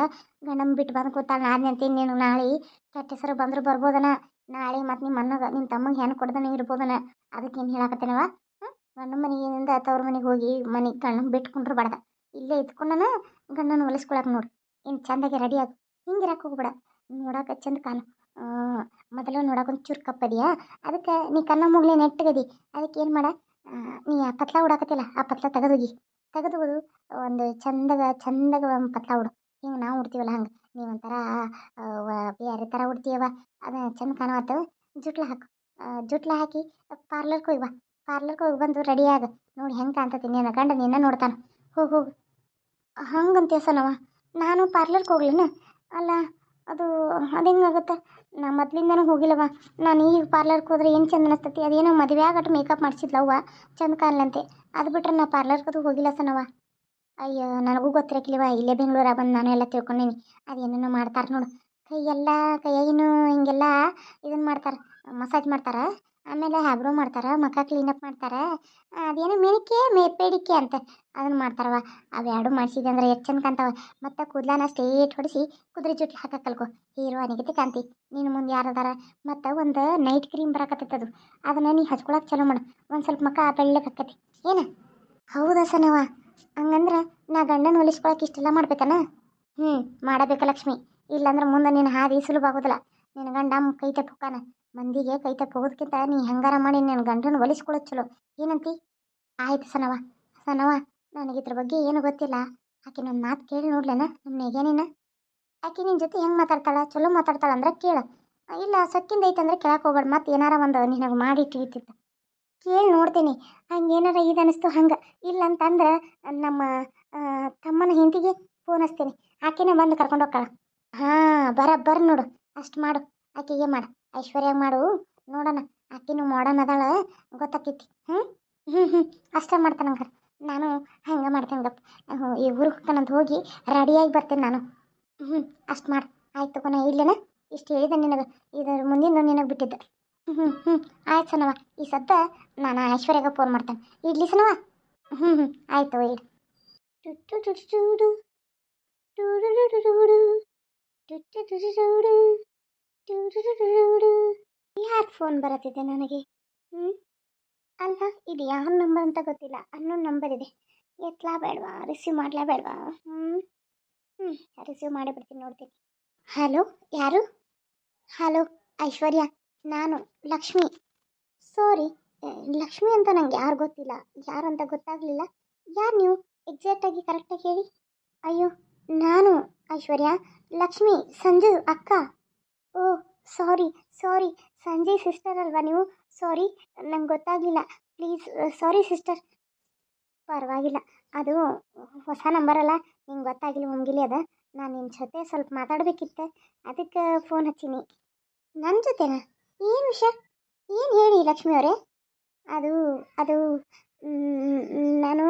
ಗಂಡಮ್ಮ ಬಿಟ್ಟು ಬಂದು ಕೂತಾಳ ನಾನು ಅಂತೀನಿ ನೀನು ನಾಳೆ ಕೆಟ್ಟ ಹೆಸರು ಬಂದರೂ ಬರ್ಬೋದನ ನಾಳೆ ಮತ್ತು ನಿಮ್ಮ ಅಣ್ಣಗೆ ನಿಮ್ಮ ತಮ್ಮಗೆ ಹೆಣ್ಣು ಕೊಡ್ದನೇ ಇರ್ಬೋದನ ಅದಕ್ಕೆ ಏನು ಹೇಳಾಕತ್ತೇನವ ಗಂಡ ಮನೆಯಿಂದ ತವ್ರ ಮನೆಗೆ ಹೋಗಿ ಮನೆಗೆ ಗಂಡನ ಬಿಟ್ಟು ಕುಂಡ್ರಬಾರ್ದ ಇಲ್ಲೇ ಇದ್ಕೊಂಡನ ಗಂಡನ ಹೊಲಿಸ್ಕೊಳಕ್ಕೆ ನೋಡು ಇನ್ನು ಚಂದಾಗೆ ರೆಡಿ ಆಗಿ ಹಿಂಗಿರಕ್ಕೆ ಹೋಗ್ಬೇಡ ನೋಡಕ್ಕೆ ಚಂದ ಕಾನು ಮೊದಲು ನೋಡಕ್ಕೆ ಒಂದು ಚೂರು ಕಪ್ಪದಿಯಾ ಅದಕ್ಕೆ ನೀ ಕಣ್ಣ ಮುಗ್ಲಿ ನೆಟ್ಟಗದಿ ಅದಕ್ಕೆ ಏನು ಮಾಡ ನೀ ಆ ಪತ್ಲ ಉಡಾಕತ್ತಿಲ್ಲ ಆ ಪತ್ಲ ತೆಗೆದು ಒಂದು ಚಂದಾಗ ಒಂದು ಪತ್ಲ ಉಡು ಹಿಂಗೆ ನಾವು ಉಡ್ತೀವಲ್ಲ ಹಂಗೆ ನೀವೊಂಥರ ಬೇರೆ ಥರ ಉಡ್ತೀಯವ ಅದು ಚಂದ ಕಾಣುವತ್ತು ಜುಟ್ಲ ಹಾಕಿ ಪಾರ್ಲರ್ಗೆ ಹೋಗಿ ಬಂದು ರೆಡಿಯಾಗ ನೋಡಿ ಹೆಂಗೆ ಕಾಣ್ತತಿ ನೀನು ಗಂಡ ನಿನ್ನ ನೋಡ್ತಾನೆ ಹೋಗು ಹಂಗಂತೀಯ ಸನವ ನಾನು ಪಾರ್ಲರ್ಗೆ ಹೋಗ್ಲಿನ ಅಲ್ಲ ಅದು ಹೆಂಗಾಗುತ್ತೆ ನಾ ಮೊದ್ಲಿಂದನೂ ಹೋಗಿಲ್ಲವ ನಾನು ಈಗ ಪಾರ್ಲರ್ಗೆ ಹೋದ್ರೆ ಏನು ಚಂದ ಅನಿಸ್ತತಿ ಅದೇನೋ ಮದುವೆ ಆಗಟ್ಟು ಮೇಕಪ್ ಮಾಡಿಸಿದ್ಲವ್ವ ಚಂದ ಕಾಣ್ಲಂತೆ ಅದು ಬಿಟ್ರೆ ನಾ ಪಾರ್ಲರ್ಗದು ಹೋಗಿಲ್ಲ ಸನವ ಅಯ್ಯೋ ನನಗೂ ಗೊತ್ತಿರಕ್ಕಿಲ್ವ ಇಲ್ಲೇ ಬೆಂಗಳೂರಾಗ ಬಂದು ನಾನು ಎಲ್ಲ ತಿಳ್ಕೊಂಡೀನಿ ಅದೇನೇನೋ ಮಾಡ್ತಾರೆ ನೋಡು ಕೈಯಾಗಿನೂ ಹಿಂಗೆಲ್ಲ ಇದನ್ನು ಮಾಡ್ತಾರೆ ಮಸಾಜ್ ಮಾಡ್ತಾರೆ ಆಮೇಲೆ ಹ್ಯಾಬ್ರೋ ಮಾಡ್ತಾರೆ ಮುಖ ಕ್ಲೀನಪ್ ಮಾಡ್ತಾರೆ ಅದೇನೋ ಪೇಡಿಕೆ ಅಂತ ಅದನ್ನು ಮಾಡ್ತಾರವ ಅವು ಎರಡು ಮಾಡಿಸಿದೆ ಅಂದ್ರೆ ಎಷ್ಟು ಚಂದ ಕಾಣ್ತಾವ ಮತ್ತು ಕೂದಲಾನ ಸ್ಟ್ರೇಟ್ ಹೊಡಿಸಿ ಕುದುರೆ ಜುಟ್ಲು ಹಾಕಕ್ಕೆ ಕಲ್ಕೊ ಹೀರೋ ಅನಿಗತಿ ಕಾಂತಿ ನೀನು ಮುಂದೆ ಯಾರದಾರ ಮತ್ತು ಒಂದು ನೈಟ್ ಕ್ರೀಮ್ ಬರಕತ್ತೈತದು ಅದನ್ನು ನೀ ಹಚ್ಕೊಳಕ್ಕೆ ಚಲೋ ಮಾಡು ಒಂದು ಸ್ವಲ್ಪ ಮುಖ ಬೆಳ್ಳಗೆ ಹಾಕತಿ ಏನು ಹೌದಾ ಸನವ ಹಂಗಂದ್ರೆ ನಾ ಗಂಡನ ಹೊಲಿಸ್ಕೊಳಕ್ಕೆ ಇಷ್ಟೆಲ್ಲ ಮಾಡ್ಬೇಕನ ಮಾಡಬೇಕ ಲಕ್ಷ್ಮಿ ಇಲ್ಲಾಂದ್ರೆ ಮುಂದೆ ನೀನು ಹಾದಿ ಸುಲಭ ಆಗೋದಿಲ್ಲ ನಿನ್ನ ಗಂಡ ಕೈ ತಪ್ಪು ಹೋಗಾನ ಮಂದಿಗೆ ಕೈ ತಪ್ಪು ಹೋಗೋದಕ್ಕಿಂತ ನೀ ಹೆಂಗಾರ ಮಾಡಿ ನಿನ್ನ ಗಂಡನ ಹೊಲಿಸ್ಕೊಳ್ಳೋದು ಚಲೋ ಏನಂತಿ ಆಯ್ತು ಸನವ ನನಗೆ ಇದ್ರ ಬಗ್ಗೆ ಏನು ಗೊತ್ತಿಲ್ಲ ಆಕೆ ನನ್ನ ಮಾತು ಕೇಳಿ ನೋಡ್ಲೇನ ನಮ್ಮ ನೆಗೇನಿನ ಆಕೆ ನಿನ್ನ ಜೊತೆ ಹೆಂಗೆ ಮಾತಾಡ್ತಾಳ ಚಲೋ ಮಾತಾಡ್ತಾಳ ಅಂದ್ರೆ ಕೇಳು ಇಲ್ಲ ಸೊಕ್ಕಿಂದ ಐತಂದ್ರೆ ಕೇಳಕ್ಕೆ ಹೋಗ್ಬೇಡ ಮತ್ತೆ ಏನಾರ ಒಂದು ನಿನಗೆ ಮಾಡಿ ಇಟ್ಟಿರ್ತಿತ್ತು ಕೇಳಿ ನೋಡ್ತೀನಿ ಹಂಗೇನಾರ ಇದು ಅನ್ನಿಸ್ತು ಹಂಗೆ ಇಲ್ಲ ಅಂತಂದ್ರೆ ನಮ್ಮ ತಮ್ಮನ ಹೆಂಡತಿಗೆ ಫೋನ್ ಹಚ್ತೀನಿ ಆಕೆನೇ ಬಂದು ಕರ್ಕೊಂಡು ಹೋಗ್ತಾಳ ಬರ ನೋಡು ಅಷ್ಟು ಮಾಡು ಆಕೆಗೆ ಮಾಡು ಐಶ್ವರ್ಯ ಮಾಡು ನೋಡೋಣ ಆಕೆನು ಮಾಡರ್ನ್ ಅದಾಳ ಗೊತ್ತಾಕೈತಿ ಅಷ್ಟೇ ಮಾಡ್ತಾನೆ ಹಂಗಾರೆ ನಾನು ಹಂಗೆ ಮಾಡ್ತೇನೆ ಗಪ್ಪ ಈ ಊರಿಗೆ ಹೋಗ್ತಾನಂತ ಹೋಗಿ ರೆಡಿಯಾಗಿ ಬರ್ತೇನೆ ನಾನು ಅಷ್ಟು ಮಾಡು ಆಯ್ತು ತಗೋಣ ಇಡ್ಲೇನ ಇಷ್ಟು ಹೇಳಿದೆ ನಿನಗೆ ಇದರ ಮುಂದಿನ ನಿನಗೆ ಬಿಟ್ಟಿದ್ದೆ ಆಯ್ತು ಸನವ ಈ ಸದ್ದ ನಾನು ಐಶ್ವರ್ಯಾಗ ಫೋನ್ ಮಾಡ್ತೇನೆ ಇಡ್ಲಿ ಸನವ ಆಯ್ತು ಇಡು ಯಾರು ಫೋನ್ ಬರತ್ತಿದೆ ನನಗೆ ಅಲ್ಲ ಇದು ಯಾವ ನಂಬರ್ ಅಂತ ಗೊತ್ತಿಲ್ಲ ಅನ್ನೊಂದು ನಂಬರ್ ಇದೆ ಎತ್ಲಾ ಬೇಡವಾ ರಿಸೀವ್ ಮಾಡಲಾ ಬೇಡವಾ ರಿಸೀವ್ ಮಾಡೇ ಬಿಡ್ತೀನಿ ನೋಡ್ತೀನಿ ಹಲೋ ಯಾರು ಹಲೋ ಐಶ್ವರ್ಯ ನಾನು ಲಕ್ಷ್ಮಿ ಸಾರಿ ಲಕ್ಷ್ಮಿ ಅಂತ ನಂಗೆ ಯಾರು ಗೊತ್ತಿಲ್ಲ ಯಾರಂತ ಗೊತ್ತಾಗಲಿಲ್ಲ ಯಾರು ನೀವು ಎಕ್ಸಾಕ್ಟಾಗಿ ಕರೆಕ್ಟಾಗಿ ಹೇಳಿ ಅಯ್ಯೋ ನಾನು ಐಶ್ವರ್ಯ ಲಕ್ಷ್ಮಿ ಸಂಜು ಅಕ್ಕ ಓ ಸಾರಿ ಸಂಜಯ್ ಸಿಸ್ಟರ್ ಅಲ್ವಾ ನೀವು ಸಾರಿ ನಂಗೆ ಗೊತ್ತಾಗಲಿಲ್ಲ ಪ್ಲೀಸ್ ಸಾರಿ ಸಿಸ್ಟರ್ ಪರವಾಗಿಲ್ಲ ಅದು ಹೊಸ ನಂಬರ್ ಅಲ್ಲ ನಿಂಗೆ ಗೊತ್ತಾಗಿಲ್ಲ ಮುಂಗಿಲಿ ಅದ ನಾನು ನಿಮ್ಮ ಜೊತೆ ಸ್ವಲ್ಪ ಮಾತಾಡಬೇಕಿತ್ತು ಅದಕ್ಕೆ ಫೋನ್ ಹಚ್ಚೀನಿ ನನ್ನ ಜೊತೆನಾ? ಏನು ವಿಷಯ? ಏನು ಹೇಳಿ ಲಕ್ಷ್ಮಿ ಅವರೇ? ಅದು ಅದು ನಾನು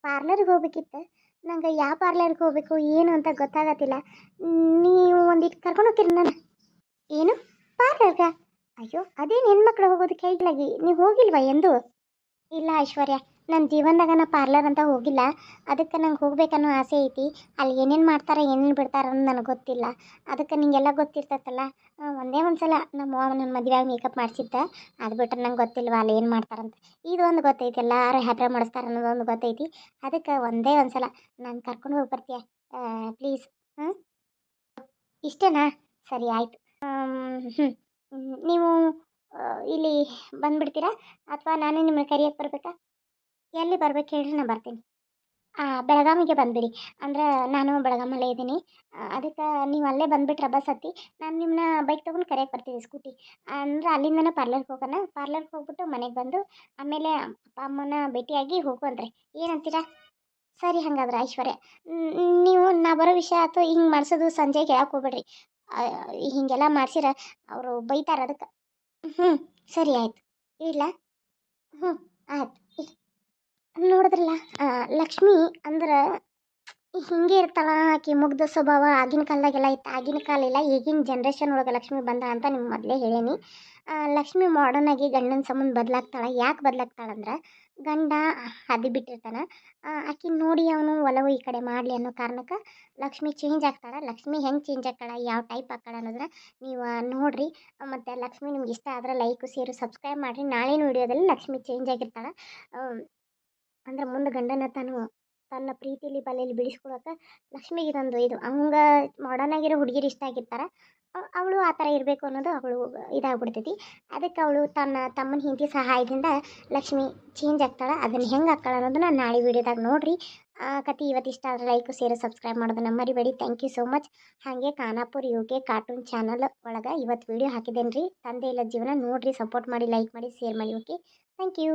ಪಾರ್ಲರ್ಗೆ ಹೋಗ್ಬೇಕಿತ್ತು. ನಂಗೆ ಯಾವ ಪಾರ್ಲರ್ಗೆ ಹೋಗ್ಬೇಕು ಏನು ಅಂತ ಗೊತ್ತಾಗತ್ತಿಲ್ಲ. ನೀವು ಒಂದಿಟ್ಟು ಕರ್ಕೊಂಡು ಹೋಗ್ತೀರಿ ನಾನು? ಏನು ಪಾರ್ಲರ್ಗ? ಅಯ್ಯೋ ಅದೇನು ಹೆಣ್ಮಕ್ಳು ಹೋಗೋದು ಕೈಗಳಾಗಿ, ನೀವು ಹೋಗಿಲ್ವಾ ಎಂದು? ಇಲ್ಲ ಐಶ್ವರ್ಯ, ನನ್ನ ಜೀವನದಾಗ ನಾ ಪಾರ್ಲರ್ ಅಂತ ಹೋಗಿಲ್ಲ. ಅದಕ್ಕೆ ನಂಗೆ ಹೋಗ್ಬೇಕನ್ನೋ ಆಸೆ ಐತಿ. ಅಲ್ಲಿ ಏನೇನು ಮಾಡ್ತಾರೆ ಏನೇನು ಬಿಡ್ತಾರೆ ಅನ್ನೋದು ನನಗೆ ಗೊತ್ತಿಲ್ಲ. ಅದಕ್ಕೆ ನಿಂಗೆಲ್ಲ ಗೊತ್ತಿರ್ತೈತಲ್ಲ. ಒಂದೇ ಒಂದು ಸಲ ನಮ್ಮ ಅವ್ವ ನನ್ನ ಮದುವೆಯಾಗ ಮೇಕಪ್ ಮಾಡಿಸಿದ್ದೆ. ಅದು ಬಿಟ್ಟರೆ ನಂಗೆ ಗೊತ್ತಿಲ್ವ ಅಲ್ಲಿ ಏನು ಮಾಡ್ತಾರಂತ. ಇದು ಒಂದು ಗೊತ್ತೈತಿ, ಎಲ್ಲರೂ ಹ್ಯಾಪ್ರ ಮಾಡಿಸ್ತಾರೆ ಅನ್ನೋದೊಂದು ಗೊತ್ತೈತಿ. ಅದಕ್ಕೆ ಒಂದೇ ಒಂದು ಸಲ ನಾನು ಕರ್ಕೊಂಡು ಹೋಗಿ ಬರ್ತೀಯ ಪ್ಲೀಸ್? ಹಾಂ, ಇಷ್ಟೇನಾ? ಸರಿ ಆಯಿತು. ಹ್ಞೂ, ನೀವು ಇಲ್ಲಿ ಬಂದುಬಿಡ್ತೀರಾ ಅಥವಾ ನಾನೇ ನಿಮ್ಮನ್ನ ಕರಿಯಕ್ಕೆ ಬರಬೇಕಾ? ಎಲ್ಲಿ ಬರ್ಬೇಕು ಹೇಳ್ರಿ, ನಾನು ಬರ್ತೀನಿ. ಬೆಳಗಾವಿಗೆ ಬಂದುಬಿಡಿ. ಅಂದ್ರೆ ನಾನು ಬೆಳಗಾಮಲ್ಲೇ ಇದ್ದೀನಿ. ಅದಕ್ಕೆ ನೀವು ಅಲ್ಲೇ ಬಂದುಬಿಟ್ರೆ ಬಸ್ ಹತ್ತಿ ನಾನು ನಿಮ್ಮನ್ನ ಬೈಕ್ ತೊಗೊಂಡು ಕರೆಯಕ್ಕೆ ಬರ್ತೀನಿ, ಸ್ಕೂಟಿ. ಅಂದ್ರೆ ಅಲ್ಲಿಂದನೇ ಪಾರ್ಲರ್ಗೆ ಹೋಗೋಣ. ಪಾರ್ಲರ್ಗೆ ಹೋಗ್ಬಿಟ್ಟು ಮನೆಗೆ ಬಂದು ಆಮೇಲೆ ಅಪ್ಪ ಅಮ್ಮನ ಭೇಟಿಯಾಗಿ ಹೋಗುವಂತ್ರಿ. ಏನಂತೀರಾ? ಸರಿ ಹಾಗಾದ್ರೆ ಐಶ್ವರ್ಯ, ನೀವು ನಾ ಬರೋ ವಿಷಯ ಆಯ್ತು ಹಿಂಗೆ ಮಾಡಿಸೋದು ಸಂಜೆಗೆ ಹೇಳಕ್ಕೆ ಹೋಗ್ಬೇಡ್ರಿ. ಹೀಗೆಲ್ಲ ಮಾಡ್ಸಿರ ಅವರು ಬೈತಾರೆ ಅದಕ್ಕೆ. ಹ್ಞೂ, ಸರಿ ಆಯಿತು, ಇಲ್ಲ. ಹ್ಞೂ, ಆಯ್ತು. ನೋಡಿದ್ರಲ್ಲ, ಲಕ್ಷ್ಮಿ ಅಂದ್ರೆ ಹಿಂಗೆ ಇರ್ತಾಳ ಆಕಿ. ಮುಗ್ಧ ಸ್ವಭಾವ ಆಗಿನ ಕಾಲದಾಗೆಲ್ಲ ಇತ್ತು. ಆಗಿನ ಕಾಲ ಇಲ್ಲ, ಈಗಿನ ಜನ್ರೇಷನ್ ಒಳಗೆ ಲಕ್ಷ್ಮಿ ಬಂದ ಅಂತ ನಿಮ್ಗೆ ಮೊದಲೇ ಹೇಳೀನಿ. ಲಕ್ಷ್ಮಿ ಮಾಡರ್ನ್ ಆಗಿ ಗಂಡನ ಸಂಬಂಧ ಬದಲಾಗ್ತಾಳೆ. ಯಾಕೆ ಬದಲಾಗ್ತಾಳಂದ್ರೆ ಗಂಡ ಹದಿ ಬಿಟ್ಟಿರ್ತಾನೆ. ಆಕಿ ನೋಡಿ ಅವನು ಒಲವು ಈ ಕಡೆ ಮಾಡಲಿ ಅನ್ನೋ ಕಾರಣಕ್ಕೆ ಲಕ್ಷ್ಮಿ ಚೇಂಜ್ ಆಗ್ತಾಳೆ. ಲಕ್ಷ್ಮಿ ಹೆಂಗೆ ಚೇಂಜ್ ಆಗ್ತಾಳೆ, ಯಾವ ಟೈಪ್ ಆಗ್ತಾಳೆ ಅನ್ನೋದನ್ನ ನೀವು ನೋಡಿರಿ. ಮತ್ತು ಲಕ್ಷ್ಮಿ ನಿಮ್ಗೆ ಇಷ್ಟ ಆದರೆ ಲೈಕ್ ಶೇರು ಸಬ್ಸ್ಕ್ರೈಬ್ ಮಾಡಿರಿ. ನಾಳಿನ ವಿಡಿಯೋದಲ್ಲಿ ಲಕ್ಷ್ಮಿ ಚೇಂಜ್ ಆಗಿರ್ತಾಳೆ. ಅಂದ್ರೆ ಮುಂದೆ ಗಂಡನ ತನ್ನ ಪ್ರೀತಿಲಿ ಬಲೆಯಲ್ಲಿ ಬಿಡಿಸ್ಕೊಳಕ್ಕೆ ಲಕ್ಷ್ಮಿಗೆ ಇದೊಂದು ಇದು. ಹಂಗೆ ಮಾಡರ್ನ್ ಆಗಿರೋ ಹುಡುಗಿರು ಇಷ್ಟ ಆಗಿರ್ತಾರೆ. ಅವಳು ಆ ಥರ ಇರಬೇಕು ಅನ್ನೋದು ಅವಳು ಇದಾಗ್ಬಿಡ್ತೈತಿ. ಅದಕ್ಕೆ ಅವಳು ತನ್ನ ತಮ್ಮನ ಹೆಂಡತಿ ಸಹಾಯದಿಂದ ಲಕ್ಷ್ಮಿ ಚೇಂಜ್ ಆಗ್ತಾಳೆ. ಅದನ್ನು ಹೆಂಗೆ ಆಗ್ತಾಳೆ ಅನ್ನೋದನ್ನ ನಾಳೆ ವೀಡಿಯೋದಾಗ ನೋಡಿರಿ. ಕತೆ ಇವತ್ತು ಇಷ್ಟ ಆದರೆ ಲೈಕ್ ಶೇರ್ ಸಬ್ಸ್ಕ್ರೈಬ್ ಮಾಡೋದನ್ನ ಮರಿಬೇಡಿ. Thank you so much. ಹಾಗೆ ಖಾನಾಪುರ್ UK ಕಾರ್ಟೂನ್ ಚಾನಲ್ ಒಳಗೆ ಇವತ್ತು ವೀಡಿಯೋ ಹಾಕಿದ್ದೇನೆ ರೀ. ತಂದೆ ಇಲ್ಲ ಜೀವನ ನೋಡಿರಿ, ಸಪೋರ್ಟ್ ಮಾಡಿ, ಲೈಕ್ ಮಾಡಿ, ಶೇರ್ ಮಾಡಿ. Okay, thank you.